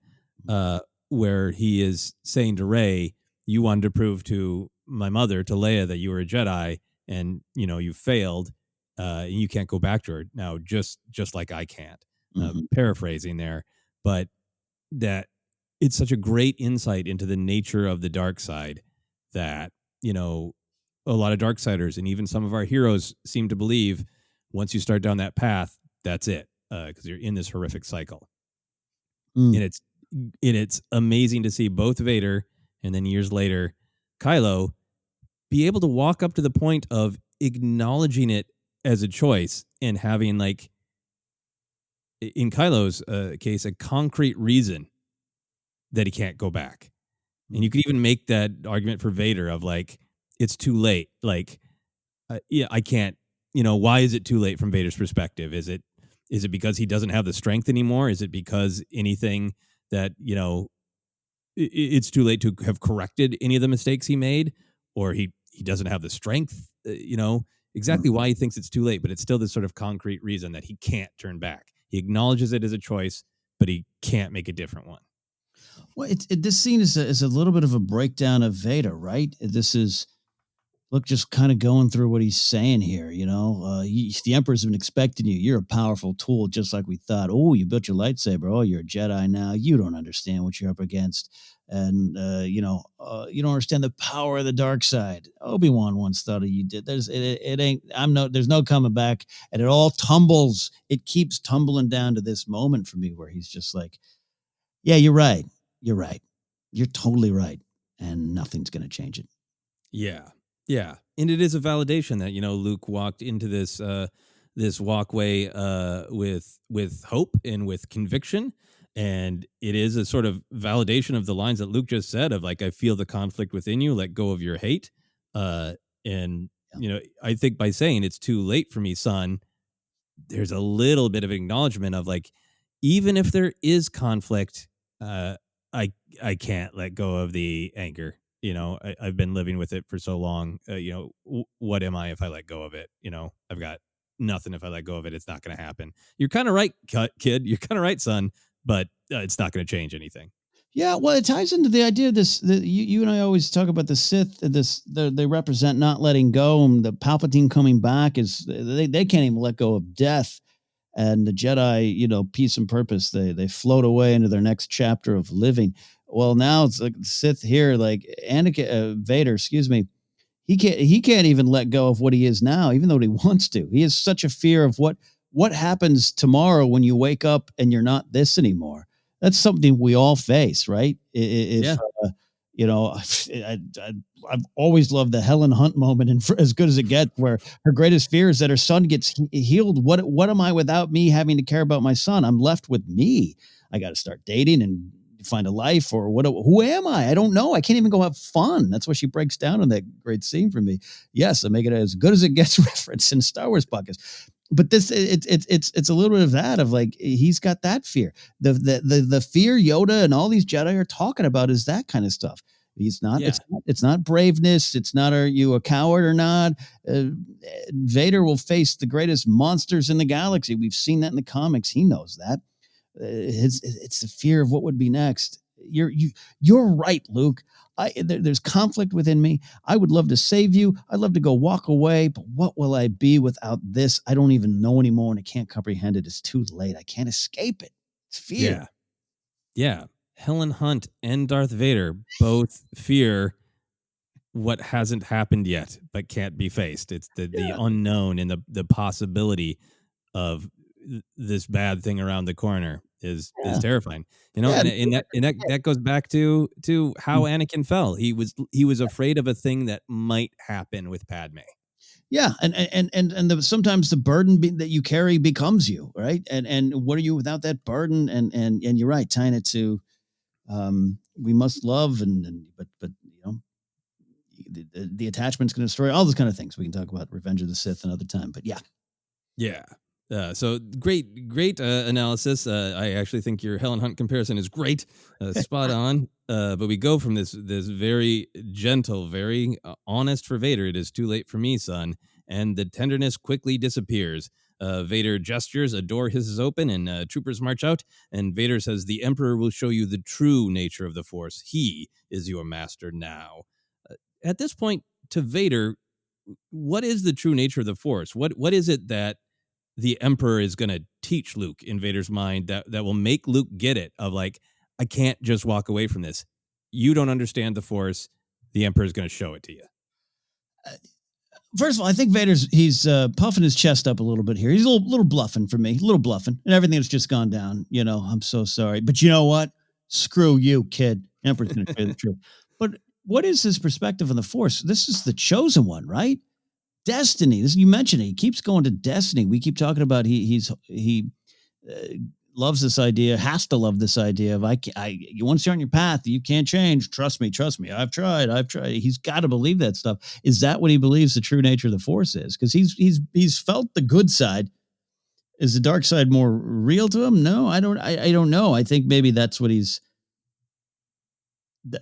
where he is saying to Rey, "You wanted to prove to my mother, to Leia, that you were a Jedi, and you failed, and you can't go back to her now, just like I can't." Paraphrasing there, but that it's such a great insight into the nature of the dark side that a lot of darksiders and even some of our heroes seem to believe once you start down that path, that's it, because you're in this horrific cycle. And it's amazing to see both Vader and then years later Kylo be able to walk up to the point of acknowledging it as a choice and having, like, in Kylo's case, a concrete reason that he can't go back. And you could even make that argument for Vader of, like, it's too late. Like, I can't, why is it too late from Vader's perspective? Is it because he doesn't have the strength anymore? Is it because anything that, it's too late to have corrected any of the mistakes he made, or he doesn't have the strength, exactly why he thinks it's too late, but it's still this sort of concrete reason that he can't turn back. He acknowledges it as a choice, but he can't make a different one. Well, this scene is a little bit of a breakdown of Vader, right? This is, look, just kind of going through what he's saying here. The Emperor's been expecting you. You're a powerful tool, just like we thought. Oh, you built your lightsaber. Oh, you're a Jedi now. You don't understand what you're up against, and you don't understand the power of the dark side. Obi-Wan once thought you did. There's no coming back, and it all tumbles. It keeps tumbling down to this moment for me where he's just like, yeah, you're right. You're right. You're totally right. And nothing's going to change it. Yeah. Yeah. And it is a validation that, Luke walked into this this walkway with hope and with conviction. And it is a sort of validation of the lines that Luke just said of, like, I feel the conflict within you, let go of your hate. I think by saying it's too late for me, son, there's a little bit of acknowledgement of, like, even if there is conflict, I can't let go of the anger. I've been living with it for so long. What am I if I let go of it? I've got nothing if I let go of it. It's not going to happen. You're kind of right, kid. You're kind of right, son. But it's not going to change anything. Yeah, well, it ties into the idea of this. You and I always talk about the Sith. They represent not letting go, and the Palpatine coming back is they can't even let go of death. And the Jedi, peace and purpose, they float away into their next chapter of living. Well, now it's like Sith here, like Vader, excuse me. He can't even let go of what he is now, even though he wants to. He has such a fear of what happens tomorrow when you wake up and you're not this anymore. That's something we all face, right? I've always loved the Helen Hunt moment in As Good as It Gets, where her greatest fear is that her son gets healed. What am I without me having to care about my son? I'm left with me. I got to start dating and find a life, or who am I? I don't know. I can't even go have fun. That's what she breaks down in that great scene for me. Yes, I make it As Good as It Gets reference in Star Wars podcasts. But it's a little bit of that, of, like, he's got that fear. The fear Yoda and all these Jedi are talking about is that kind of stuff. He's not. Yeah. It's not braveness. It's not, are you a coward or not? Vader will face the greatest monsters in the galaxy. We've seen that in the comics. He knows that. It's the fear of what would be next. You're right, Luke. There's conflict within me. I would love to save you. I'd love to go walk away, but what will I be without this? I don't even know anymore, and I can't comprehend it. It's too late. I can't escape it. It's fear. Yeah. Helen Hunt and Darth Vader both fear what hasn't happened yet, but can't be faced. It's the unknown, and the possibility of this bad thing around the corner is terrifying. And that goes back to how Anakin fell. He was afraid of a thing that might happen with Padme. Yeah, and sometimes the burden that you carry becomes you, right? And what are you without that burden? And you're right, tying it to we must love, but the attachment's going to destroy all those kind of things. We can talk about Revenge of the Sith another time, but yeah. Yeah. So great analysis. I actually think your Helen Hunt comparison is great, spot on. But we go from this very gentle, very honest for Vader. It is too late for me, son, and the tenderness quickly disappears. Vader gestures, a door hisses open, and troopers march out. And Vader says, "The Emperor will show you the true nature of the Force. He is your master now." At this point, to Vader, what is the true nature of the Force? What is it that the Emperor is going to teach Luke in Vader's mind that will make Luke get it of like, I can't just walk away from this. You don't understand the Force. The Emperor is going to show it to you. First of all, I think he's puffing his chest up a little bit here. He's a little bluffing for me, and everything has just gone down. I'm so sorry, but you know what? Screw you, kid. Emperor's going to say the truth. But what is his perspective on the Force? This is the chosen one, right? Destiny. This you mentioned it. He keeps going to destiny. We keep talking about he loves this idea. Has to love this idea of you once you're on your path, you can't change. Trust me. I've tried. He's got to believe that stuff. Is that what he believes the true nature of the Force is? Because he's felt the good side. Is the dark side more real to him? No, I don't know. I think maybe that's what he's.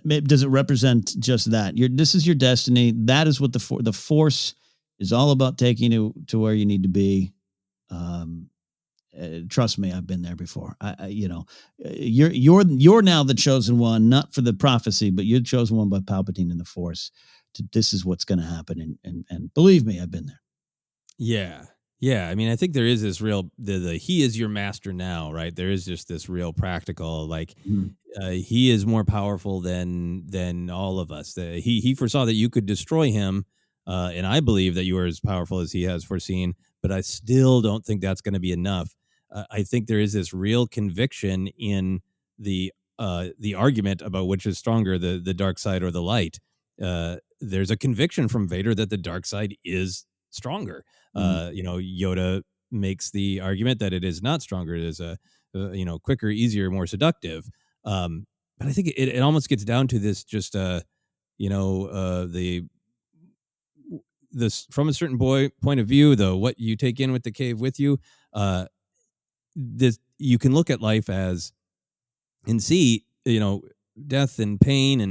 Does it represent just that? This is your destiny. That is what the Force is all about, taking you to where you need to be. Trust me, I've been there before. You're now the chosen one, not for the prophecy, but you're the chosen one by Palpatine and the Force. This is what's going to happen, and believe me, I've been there. Yeah. I mean, I think there is this real the he is your master now, right? There is just this real practical like. He is more powerful than all of us. He foresaw that you could destroy him, and I believe that you are as powerful as he has foreseen. But I still don't think that's going to be enough. I think there is this real conviction in the argument about which is stronger, the dark side or the light. There's a conviction from Vader that the dark side is stronger. Yoda makes the argument that it is not stronger. It is a quicker, easier, more seductive. But I think it almost gets down to this just this from a certain point of view, though, what you take in with the cave with you, this you can look at life as and see, death and pain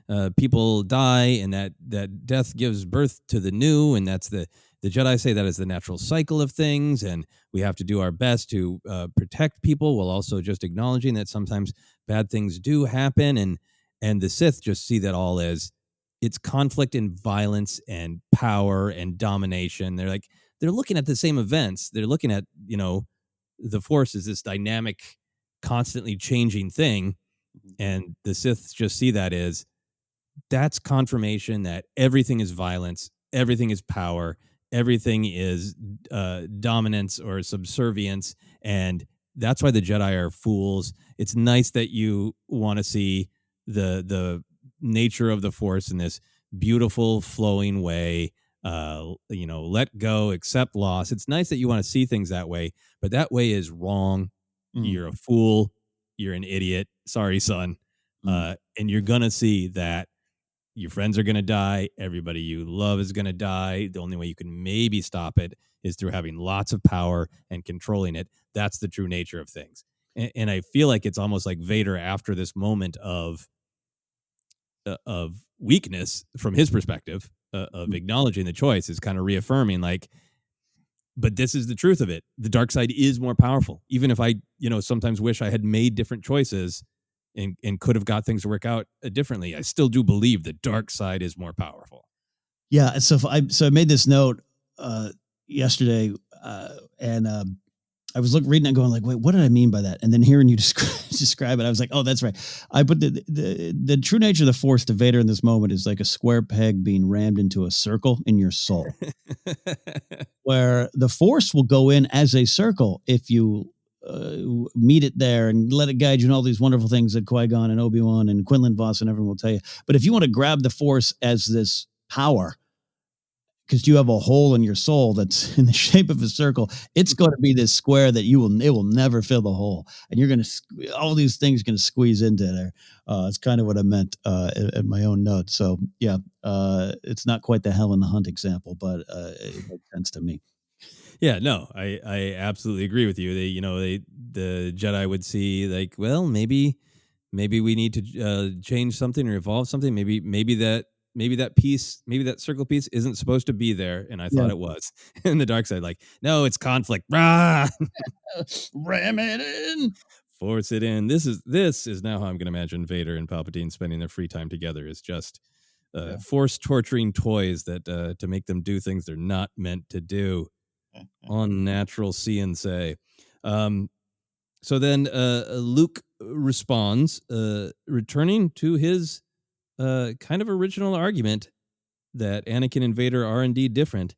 and people die, and that death gives birth to the new, and that's the Jedi say that is the natural cycle of things, and we have to do our best to protect people while also just acknowledging that sometimes bad things do happen, and the Sith just see that all as it's conflict and violence and power and domination. They're looking at the same events. They're looking at, the Force is this dynamic, constantly changing thing, and the Sith just see that as that's confirmation that everything is violence, everything is power, everything is dominance or subservience, and that's why the Jedi are fools. It's nice that you want to see the nature of the Force in this beautiful, flowing way. Let go, accept loss. It's nice that you want to see things that way, but that way is wrong. You're a fool. You're an idiot. Sorry, son. And you're gonna see that your friends are going to die. Everybody you love is going to die. The only way you can maybe stop it is through having lots of power and controlling it. That's the true nature of things. And I feel like it's almost like Vader, after this moment of weakness from his perspective, of acknowledging the choice, is kind of reaffirming but this is the truth of it. The dark side is more powerful. Even if I, sometimes wish I had made different choices and could have got things to work out differently, I still do believe the dark side is more powerful. Yeah. So I made this note yesterday, and I was reading it going like, wait, what did I mean by that? And then hearing you describe it, I was like, oh, that's right. I put the true nature of the Force to Vader in this moment is like a square peg being rammed into a circle in your soul, where the Force will go in as a circle if you meet it there and let it guide you in all these wonderful things that Qui-Gon and Obi-Wan and Quinlan Vos and everyone will tell you. But if you want to grab the Force as this power, because you have a hole in your soul that's in the shape of a circle. It's going to be this square that it will never fill the hole, and you're going to all these things going to squeeze into there. It's kind of what I meant in my own notes. So yeah, it's not quite the Hell in the Hunt example, but it makes sense to me. Yeah, no, I absolutely agree with you. The Jedi would see like, well, maybe we need to change something or evolve something. Maybe that piece, maybe that circle piece isn't supposed to be there, and I thought it was. And the dark side, like, no, it's conflict. Rah! Ram it in. Force it in. This is now how I'm going to imagine Vader and Palpatine spending their free time together. Is just force torturing toys that to make them do things they're not meant to do. Unnatural see and say. So then Luke responds, returning to his kind of original argument that Anakin and Vader are indeed different.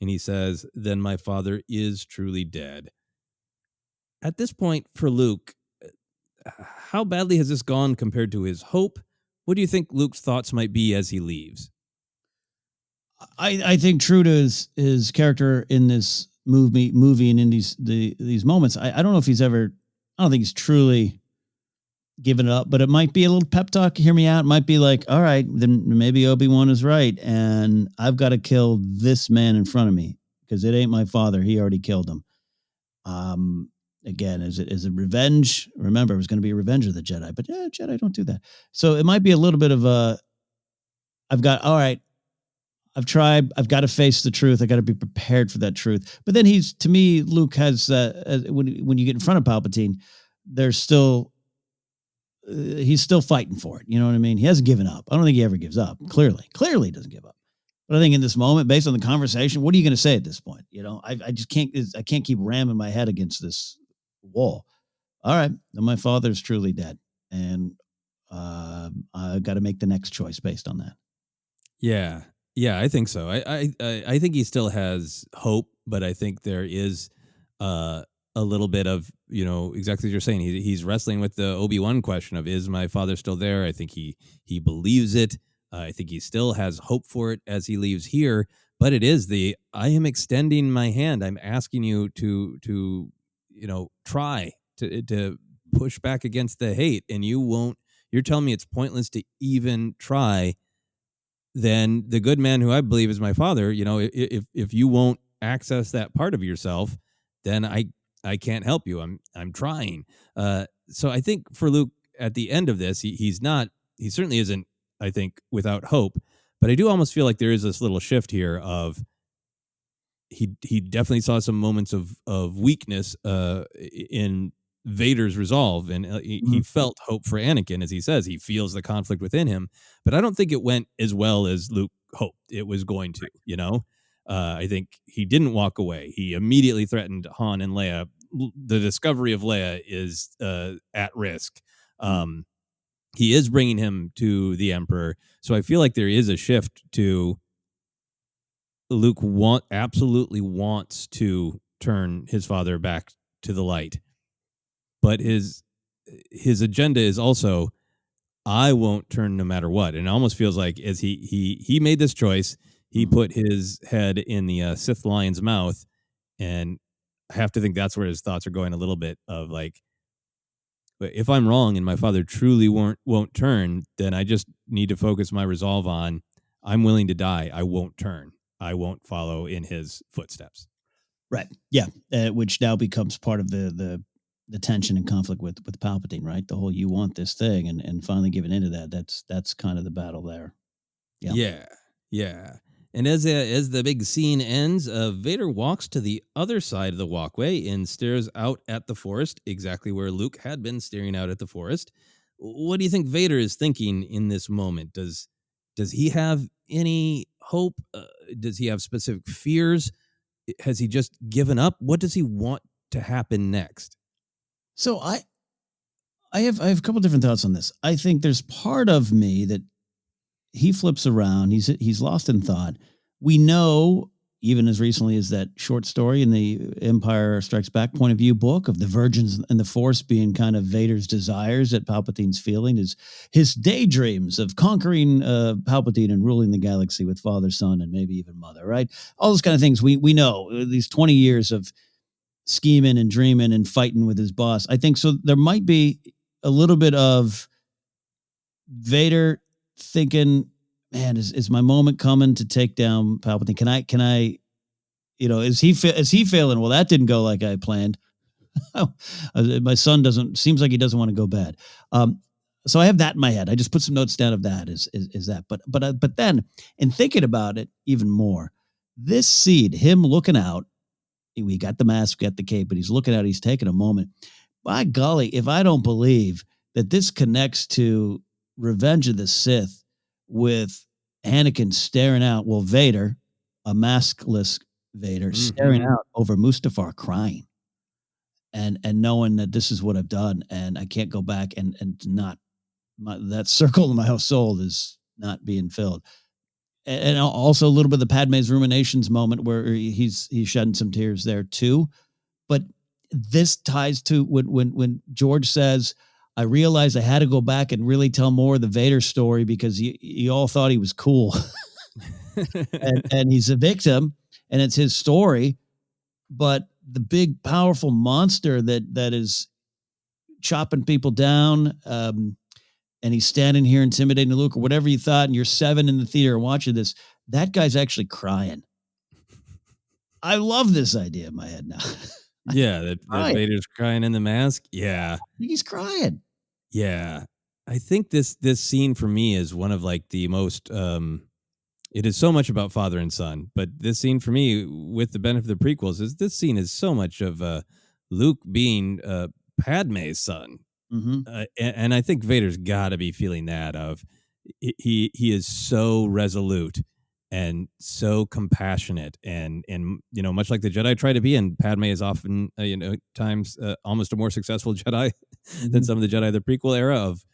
And he says, then my father is truly dead. At this point for Luke, how badly has this gone compared to his hope? What do you think Luke's thoughts might be as he leaves? I think true to his character in this movie and in these moments, I don't know if he's ever, I don't think he's truly given it up, but it might be a little pep talk. Hear me out. It might be like, all right, then maybe Obi-Wan is right. And I've got to kill this man in front of me because it ain't my father. He already killed him. Again, is it revenge? Remember, it was going to be a Revenge of the Jedi, but Jedi don't do that. So it might be a little bit of I've tried. I've got to face the truth. I got to be prepared for that truth. But then to me, Luke has, when you get in front of Palpatine, he's still fighting for it. You know what I mean? He hasn't given up. I don't think he ever gives up. Clearly he doesn't give up. But I think in this moment, based on the conversation, what are you going to say at this point? You know, I just can't keep ramming my head against this wall. All right. Then my father's truly dead. And I've got to make the next choice based on that. Yeah. Yeah, I think so. I think he still has hope, but I think there is a little bit of, exactly as you're saying. He's wrestling with the Obi-Wan question of, is my father still there? I think he believes it. I think he still has hope for it as he leaves here. But it is I am extending my hand. I'm asking you to try to push back against the hate, and you won't. You're telling me it's pointless to even try. Then the good man who I believe is my father, if you won't access that part of yourself, then I can't help you. I'm trying. So I think for Luke at the end of this, he certainly isn't, I think, without hope, but I do almost feel like there is this little shift here of he definitely saw some moments of weakness in Vader's resolve, and he felt hope for Anakin. As he says, he feels the conflict within him, but I don't think it went as well as Luke hoped it was going to. I think he didn't walk away. He immediately threatened Han and Leia. The discovery of Leia is at risk. He is bringing him to the Emperor, so I feel like there is a shift to Luke absolutely wants to turn his father back to the light. But his agenda is also, I won't turn no matter what. And it almost feels like as he made this choice, he put his head in the Sith Lion's mouth, and I have to think that's where his thoughts are going a little bit of like, if I'm wrong and my father truly won't turn, then I just need to focus my resolve on, I'm willing to die. I won't turn. I won't follow in his footsteps. Right. Yeah. Which now becomes part of the tension and conflict with Palpatine, right? The whole, you want this thing and finally giving into that. That's kind of the battle there. Yeah. Yeah. And as the big scene ends, Vader walks to the other side of the walkway and stares out at the forest, exactly where Luke had been staring out at the forest. What do you think Vader is thinking in this moment? Does he have any hope? Does he have specific fears? Has he just given up? What does he want to happen next? So I have a couple different thoughts on this. I think there's part of me that he flips around. He's lost in thought. We know even as recently as that short story in the Empire Strikes Back point of view book of the virgins and the Force being kind of Vader's desires that Palpatine's feeling, is his daydreams of conquering Palpatine and ruling the galaxy with father, son, and maybe even mother, right? All those kind of things we know, these 20 years of scheming and dreaming and fighting with his boss. I think so. There might be a little bit of Vader thinking, man, is my moment coming to take down Palpatine? Can I, is he failing? Well, that didn't go like I planned. My son seems like he doesn't want to go bad. So I have that in my head. I just put some notes down of that is that, but then in thinking about it even more, this seed, him looking out, we got the mask, we got the cape, but he's looking out, he's taking a moment. By golly, if I don't believe that this connects to Revenge of the Sith with Anakin staring out, Vader, a maskless Vader, staring out over Mustafar crying and knowing that this is what I've done and I can't go back and not, that circle in my soul is not being filled. And also a little bit of the Padme's ruminations moment where he's shedding some tears there too. But this ties to when George says, I realized I had to go back and really tell more of the Vader story because you all thought he was cool. and he's a victim and it's his story. But the big, powerful monster that is chopping people down, and he's standing here intimidating Luke or whatever you thought, and you're 7 in the theater watching this, that guy's actually crying. I love this idea in my head now. Yeah, that Vader's crying in the mask. Yeah. I think he's crying. Yeah. I think this scene for me is one of like the most, it is so much about father and son, but this scene for me with the benefit of the prequels is this scene is so much of Luke being Padme's son. Mm-hmm. And I think Vader's got to be feeling that of he is so resolute and so compassionate and much like the Jedi try to be, and Padme is often times almost a more successful Jedi than some of the Jedi of the prequel era of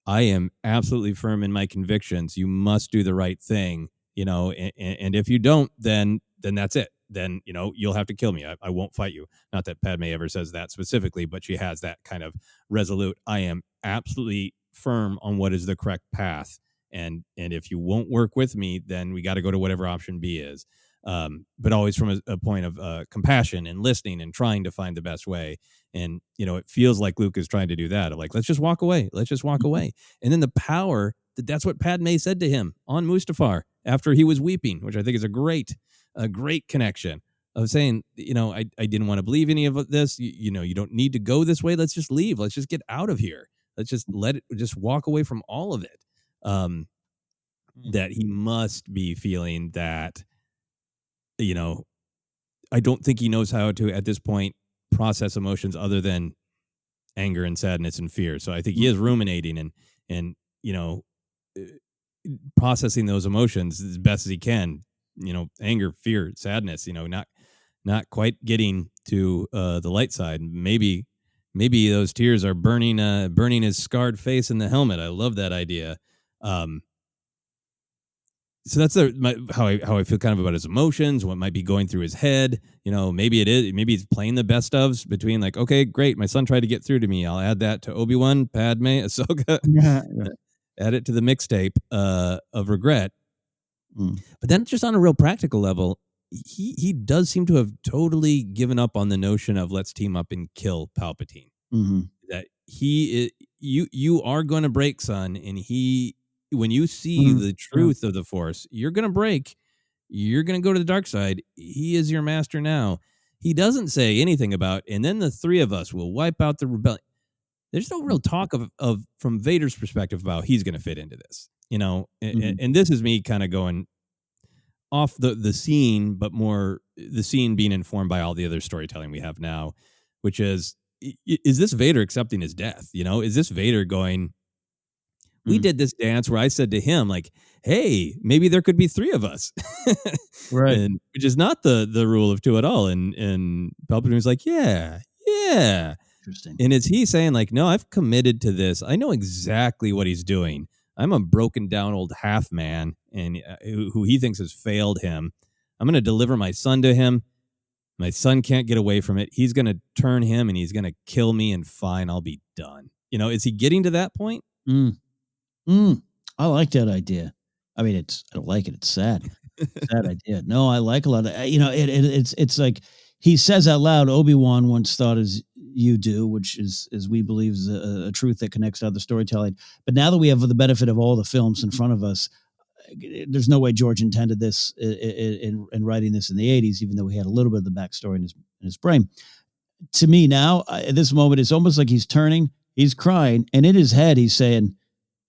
I am absolutely firm in my convictions. You must do the right thing, and if you don't, then that's it. Then, you'll have to kill me. I won't fight you. Not that Padme ever says that specifically, but she has that kind of resolute, I am absolutely firm on what is the correct path. And if you won't work with me, then we got to go to whatever option B is. But always from a point of compassion and listening and trying to find the best way. And, it feels like Luke is trying to do that. Of like, let's just walk away. Let's just walk away. And then the power that's what Padme said to him on Mustafar after he was weeping, which I think is a great connection of saying, I didn't want to believe any of this. You don't need to go this way. Let's just leave. Let's just get out of here. Let's just just walk away from all of it. That he must be feeling that, I don't think he knows how to, at this point, process emotions other than anger and sadness and fear. So I think he is ruminating and processing those emotions as best as he can. Anger, fear, sadness. Not quite getting to the light side. Maybe those tears are burning his scarred face in the helmet. I love that idea. So that's how I feel kind of about his emotions, what might be going through his head. Maybe he's playing the best ofs between like, okay, great, my son tried to get through to me. I'll add that to Obi-Wan, Padme, Ahsoka. Yeah. Add it to the mixtape of regret. But then just on a real practical level, he does seem to have totally given up on the notion of let's team up and kill Palpatine. Mm-hmm. That you are going to break, son, and when you see the truth of the Force, you're going to break. You're going to go to the dark side. He is your master now. He doesn't say anything about, and then the three of us will wipe out the rebellion. There's no real talk of from Vader's perspective about he's going to fit into this, and this is me kind of going off the scene, but more the scene being informed by all the other storytelling we have now, which is this Vader accepting his death? Is this Vader going, we did this dance where I said to him, like, hey, maybe there could be three of us. Right. And which is not the rule of two at all. And Palpatine was like, yeah. Interesting. And it's he saying like, no, I've committed to this. I know exactly what he's doing. I'm a broken down old half man and who he thinks has failed him. I'm going to deliver my son to him. My son can't get away from it. He's going to turn him and he's going to kill me, and fine, I'll be done. Is he getting to that point? I like that idea. I mean, I don't like it. It's sad. Sad idea. No, I like a lot of, it's like he says out loud, Obi-Wan once thought as you do, which is, as we believe, is a truth that connects to other storytelling. But now that we have the benefit of all the films in front of us, there's no way George intended this in writing this in the 80s, even though he had a little bit of the backstory in his brain. To me now, at this moment, it's almost like he's turning, he's crying, and in his head, he's saying,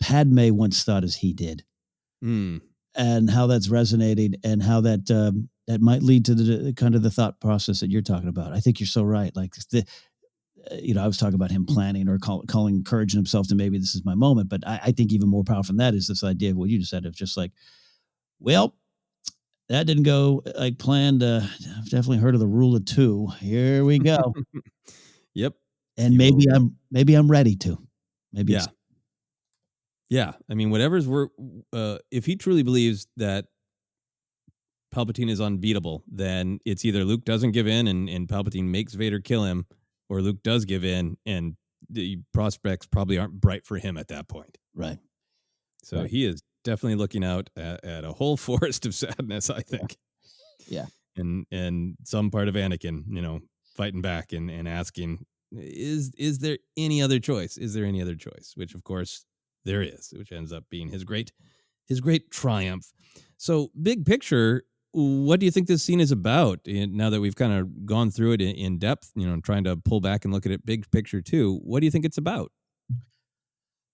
Padme once thought as he did. And how that's resonating, and how that that might lead to the kind of the thought process that you're talking about. I think you're so right. Like I was talking about him planning or encouraging himself to maybe this is my moment. But I think even more powerful than that is this idea of what you just said of just like, well, that didn't go like planned. I've definitely heard of the rule of two. Here we go. Yep. And maybe I'm ready to. Maybe. Yeah. Yeah. I mean, if he truly believes that Palpatine is unbeatable, then it's either Luke doesn't give in and Palpatine makes Vader kill him, or Luke does give in and the prospects probably aren't bright for him at that point. Right. So he is definitely looking out at a whole forest of sadness, I think. Yeah. And some part of Anakin, fighting back and asking, is there any other choice? Is there any other choice? Which, of course, there is, which ends up being his great triumph. So, big picture, what do you think this scene is about? And now that we've kind of gone through it in depth, trying to pull back and look at it big picture too, what do you think it's about?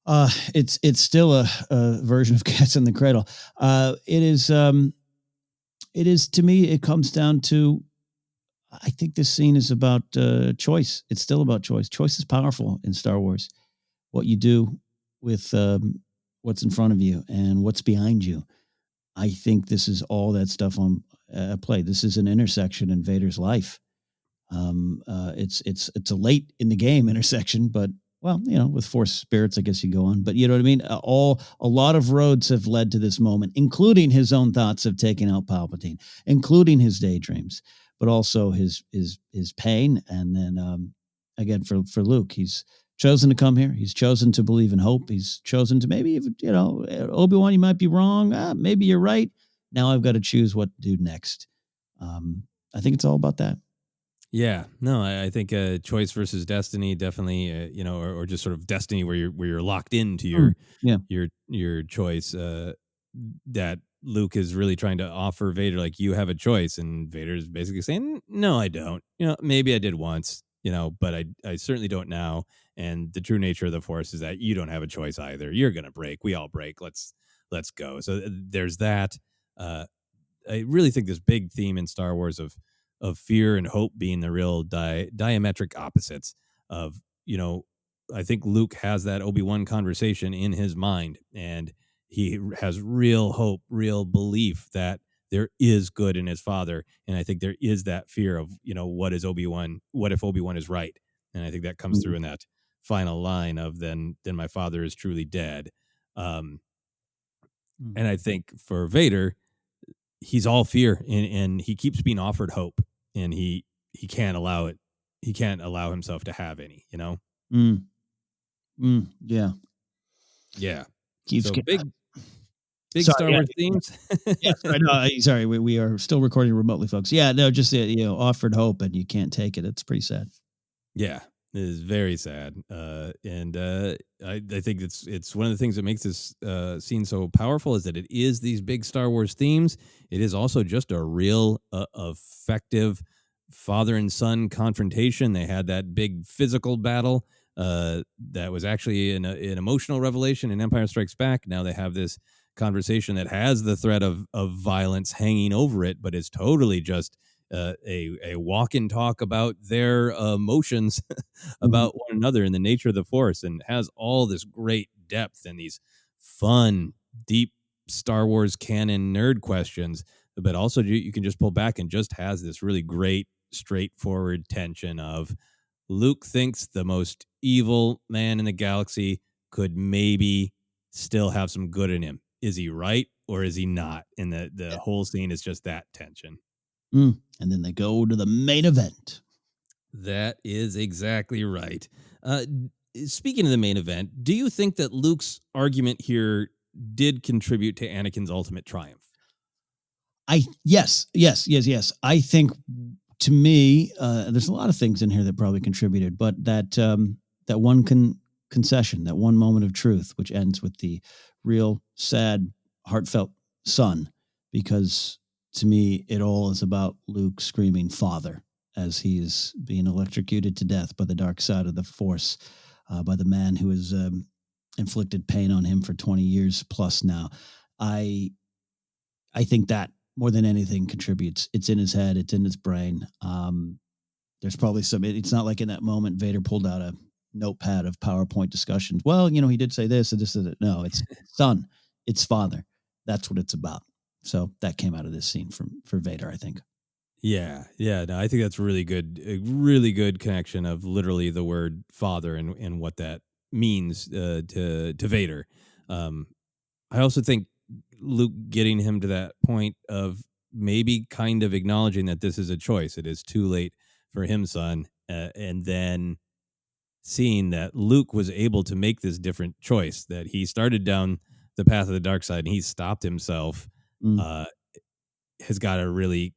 It's still a version of Cats in the Cradle. It is to me. It comes down to, I think this scene is about choice. It's still about choice. Choice is powerful in Star Wars. What you do with what's in front of you and what's behind you. I think this is all that stuff on play. This is an intersection in Vader's life. It's a late in the game intersection, but with Force spirits, I guess you go on. But you know what I mean? A lot of roads have led to this moment, including his own thoughts of taking out Palpatine, including his daydreams, but also his pain. And then again, for Luke, he's chosen to come here. He's chosen to believe in hope. He's chosen to maybe, Obi-Wan, you might be wrong. Maybe you're right. Now I've got to choose what to do next. I think it's all about that. Yeah, no, I think choice versus destiny, definitely, or just sort of destiny where you're locked into your choice. That Luke is really trying to offer Vader, like, you have a choice, and Vader's basically saying, no, I don't. Maybe I did once, but I certainly don't now. And the true nature of the Force is that you don't have a choice either. You're gonna break. We all break. Let's go. So there's that. I really think this big theme in Star Wars of fear and hope being the real diametric opposites of, I think Luke has that Obi-Wan conversation in his mind, and he has real hope, real belief that there is good in his father. And I think there is that fear of, what if Obi-Wan is right? And I think that comes through in that final line of then my father is truly dead. And I think for Vader, he's all fear, and he keeps being offered hope, and he can't allow it. He can't allow himself to have any, Yeah. Yeah. Keeps so getting big Star Wars themes. Yes, I know. Sorry, we are still recording remotely, folks. Yeah, no, just offered hope and you can't take it. It's pretty sad. Yeah, it is very sad. And I think it's one of the things that makes this scene so powerful is that it is these big Star Wars themes. It is also just a real effective father and son confrontation. They had that big physical battle that was actually an emotional revelation in Empire Strikes Back. Now they have this conversation that has the threat of violence hanging over it, but is totally just a walk and talk about their emotions about one another and the nature of the Force, and has all this great depth and these fun, deep Star Wars canon nerd questions, but also you can just pull back and just has this really great, straightforward tension of Luke thinks the most evil man in the galaxy could maybe still have some good in him. Is he right or is he not? And the whole scene is just that tension. And then they go to the main event. That is exactly right. Speaking of the main event, do you think that Luke's argument here did contribute to Anakin's ultimate triumph? Yes. I think, to me, there's a lot of things in here that probably contributed, but that one concession, that one moment of truth, which ends with the real sad, heartfelt son, because to me, it all is about Luke screaming "Father" as he is being electrocuted to death by the dark side of the Force, by the man who has inflicted pain on him for 20 years plus now. I think that more than anything contributes. It's in his head. It's in his brain. There's probably some. It's not like in that moment Vader pulled out a notepad of PowerPoint discussions. Well, he did say this and this and that. No, it's son. It's father. That's what it's about. So that came out of this scene for Vader, I think. Yeah. No, I think that's really good. A really good connection of literally the word father and what that means to Vader. I also think Luke getting him to that point of maybe kind of acknowledging that this is a choice. It is too late for him, son. And then seeing that Luke was able to make this different choice, that he started down the path of the dark side and he stopped himself, has got to really,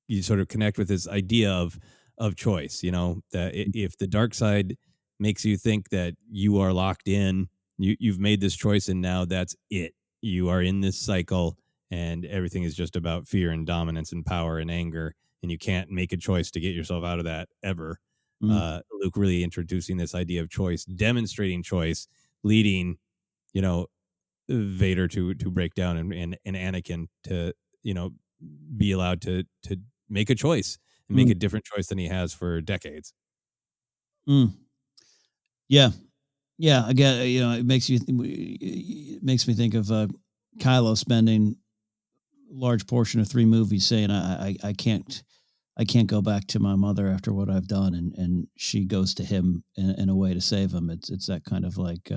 you sort of connect with this idea of choice, that if the dark side makes you think that you are locked in, you've made this choice and now that's it. You are in this cycle and everything is just about fear and dominance and power and anger, and you can't make a choice to get yourself out of that ever. Luke really introducing this idea of choice, demonstrating choice, leading, Vader to break down and Anakin to, be allowed to make a choice and make a different choice than he has for decades. Yeah. Again, it makes me think of Kylo spending a large portion of 3 movies saying, I can't go back to my mother after what I've done. And she goes to him in a way to save him. It's that kind of like,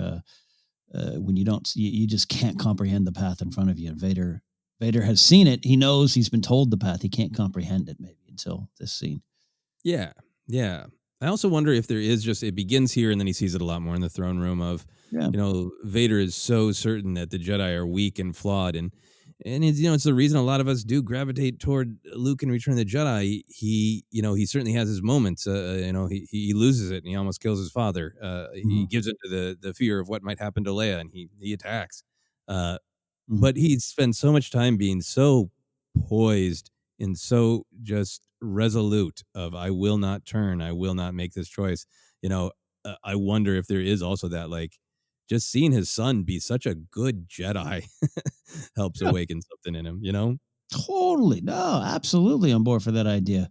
when you just can't comprehend the path in front of you. And Vader has seen it. He knows, he's been told the path. He can't comprehend it maybe until this scene. Yeah. I also wonder if there is it begins here and then he sees it a lot more in the throne room of, Vader is so certain that the Jedi are weak and flawed. And it's the reason a lot of us do gravitate toward Luke in Return of the Jedi. He certainly has his moments. He loses it and he almost kills his father. He gives into the fear of what might happen to Leia and he attacks. But he spends so much time being so poised and so just resolute of, I will not turn, I will not make this choice. I wonder if there is also that, like, just seeing his son be such a good Jedi helps awaken something in him, Totally. No, absolutely on board for that idea.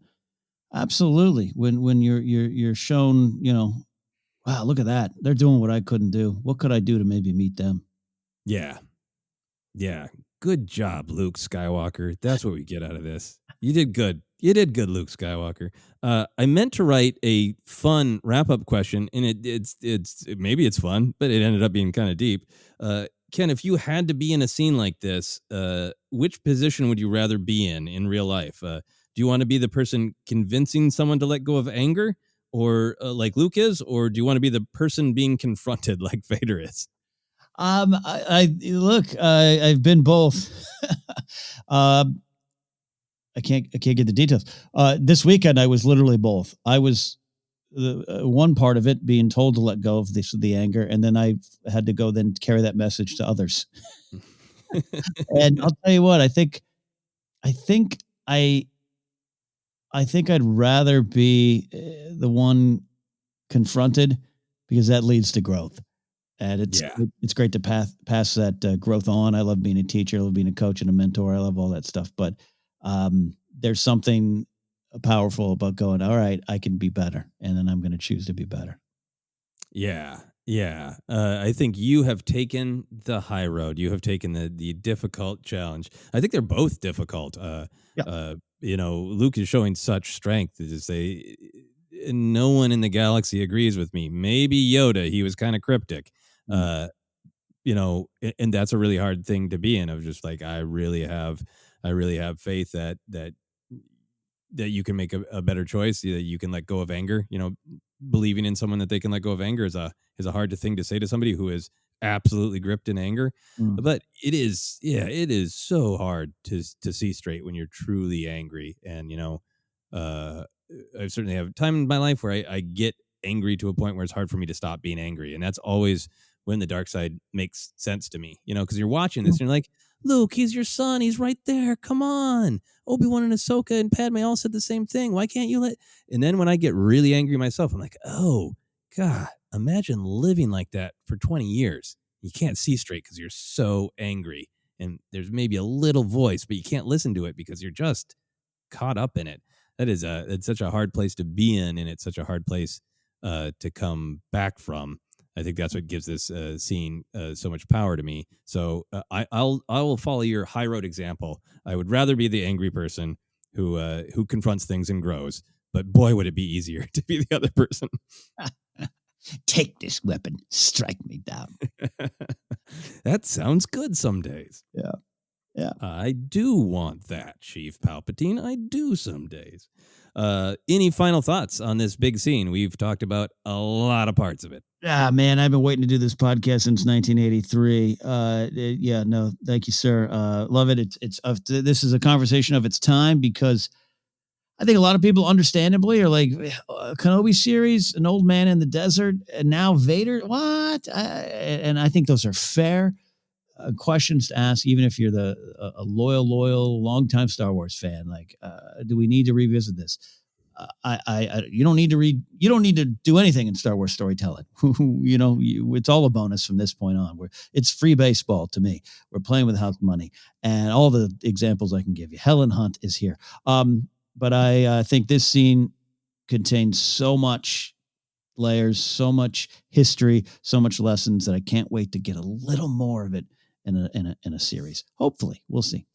Absolutely. When you're shown, wow, look at that. They're doing what I couldn't do. What could I do to maybe meet them? Yeah. Good job, Luke Skywalker. That's what we get out of this. You did good. Luke Skywalker. I meant to write a fun wrap-up question, and it's maybe it's fun, but it ended up being kind of deep. Ken, if you had to be in a scene like this, which position would you rather be in real life? Do you want to be the person convincing someone to let go of anger, or like Luke is, or do you want to be the person being confronted like Vader is? I look, I've been both. I can't get the details. This weekend, I was literally both. I was the one part of it being told to let go of the anger, and then I had to go then carry that message to others. And I'll tell you what, I think I'd rather be the one confronted, because that leads to growth. And it's great to pass that growth on. I love being a teacher. I love being a coach and a mentor. I love all that stuff. But there's something powerful about going, all right, I can be better. And then I'm going to choose to be better. Yeah. I think you have taken the high road. You have taken the difficult challenge. I think they're both difficult. Luke is showing such strength to say, no one in the galaxy agrees with me. Maybe Yoda, he was kind of cryptic. And that's a really hard thing to be in, of just like, I really have faith that that you can make a better choice, that you can let go of anger. Believing in someone that they can let go of anger is a hard thing to say to somebody who is absolutely gripped in anger. But it is so hard to see straight when you're truly angry. And I certainly have time in my life where I get angry to a point where it's hard for me to stop being angry, and that's always when the dark side makes sense to me. Because you're watching this and you're like, Luke, he's your son, he's right there, come on. Obi-Wan and Ahsoka and Padme all said the same thing. Why can't you And then when I get really angry myself, I'm like, oh God, imagine living like that for 20 years. You can't see straight because you're so angry, and there's maybe a little voice, but you can't listen to it because you're just caught up in it. That is it's such a hard place to be in, and it's such a hard place to come back from. I think that's what gives this scene so much power to me. So I will follow your high road example. I would rather be the angry person who confronts things and grows. But boy, would it be easier to be the other person. Take this weapon, strike me down. That sounds good some days. Yeah. Yeah. I do want that, Chief Palpatine. I do some days. Any final thoughts on this big scene? We've talked about a lot of parts of it. Ah, man, I've been waiting to do this podcast since 1983. Yeah, no, thank you, sir. Love it. This is a conversation of its time, because I think a lot of people understandably are like, Kenobi series, an old man in the desert, and now Vader. What? And I think those are fair questions to ask, even if you're a loyal, longtime Star Wars fan. Like, do we need to revisit this? You don't need to read. You don't need to do anything in Star Wars storytelling. It's all a bonus from this point on. It's free baseball to me. We're playing with house money, and all the examples I can give you. Helen Hunt is here. But I think this scene contains so much layers, so much history, so much lessons that I can't wait to get a little more of it in a series. Hopefully, we'll see.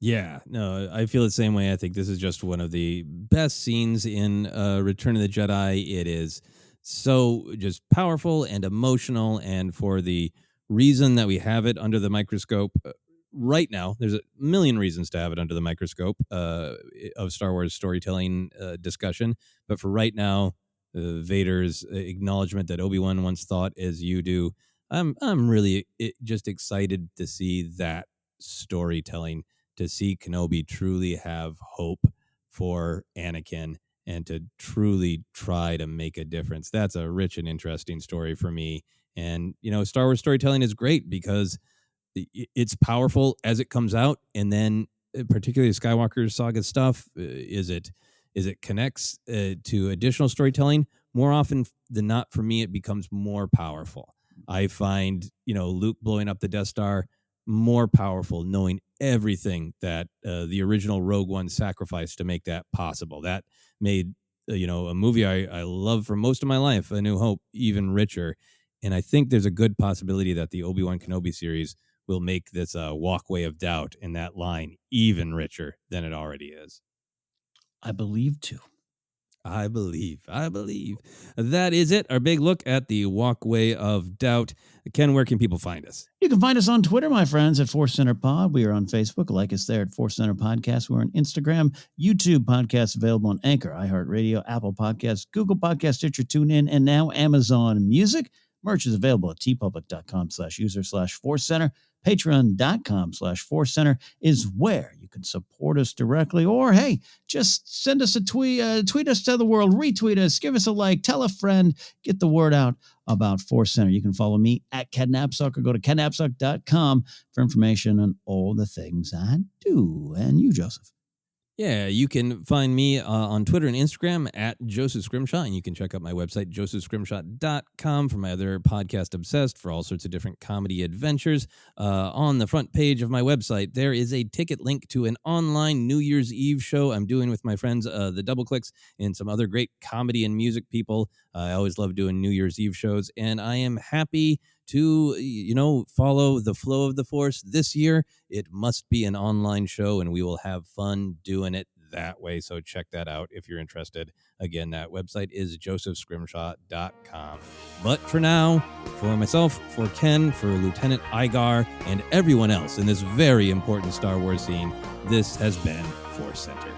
Yeah, no, I feel the same way. I think this is just one of the best scenes in Return of the Jedi. It is so just powerful and emotional, and for the reason that we have it under the microscope right now, there's a million reasons to have it under the microscope of Star Wars storytelling discussion, but for right now, Vader's acknowledgement that Obi-Wan once thought as you do, I'm really just excited to see that storytelling, to see Kenobi truly have hope for Anakin and to truly try to make a difference. That's a rich and interesting story for me. And, Star Wars storytelling is great because it's powerful as it comes out. And then particularly Skywalker saga stuff, is it connects to additional storytelling. More often than not, for me, it becomes more powerful. I find, Luke blowing up the Death Star more powerful, knowing everything that the original Rogue One sacrificed to make that possible. That made, a movie I love for most of my life, A New Hope, even richer. And I think there's a good possibility that the Obi-Wan Kenobi series will make this Walkway of Doubt in that line even richer than it already is. I believe too. I believe. That is it. Our big look at the Walkway of Doubt. Ken, where can people find us? You can find us on Twitter, my friends, at ForceCenter Pod. We are on Facebook. Like us there at ForceCenter Podcast. We're on Instagram, YouTube podcasts available on Anchor, iHeartRadio, Apple Podcasts, Google Podcasts, Stitcher, TuneIn, and now Amazon Music. Merch is available at tpublic.com/user/ForceCenter. Patreon.com/ForceCenter is where you can support us directly, or hey, just send us a tweet us to the world, retweet us, give us a like, tell a friend, get the word out about ForceCenter. You can follow me at Ken Napzok or go to kennapzok.com for information on all the things I do. And you, Joseph? Yeah, you can find me on Twitter and Instagram at Joseph Scrimshaw, and you can check out my website, josephscrimshaw.com, for my other podcast, Obsessed, for all sorts of different comedy adventures. On the front page of my website, there is a ticket link to an online New Year's Eve show I'm doing with my friends, the Double Clicks, and some other great comedy and music people. I always love doing New Year's Eve shows, and I am happy to, follow the flow of the Force this year. It must be an online show, and we will have fun doing it that way. So check that out if you're interested. Again, that website is josephscrimshaw.com. But for now, for myself, for Ken, for Lieutenant Igar, and everyone else in this very important Star Wars scene, this has been Force Center.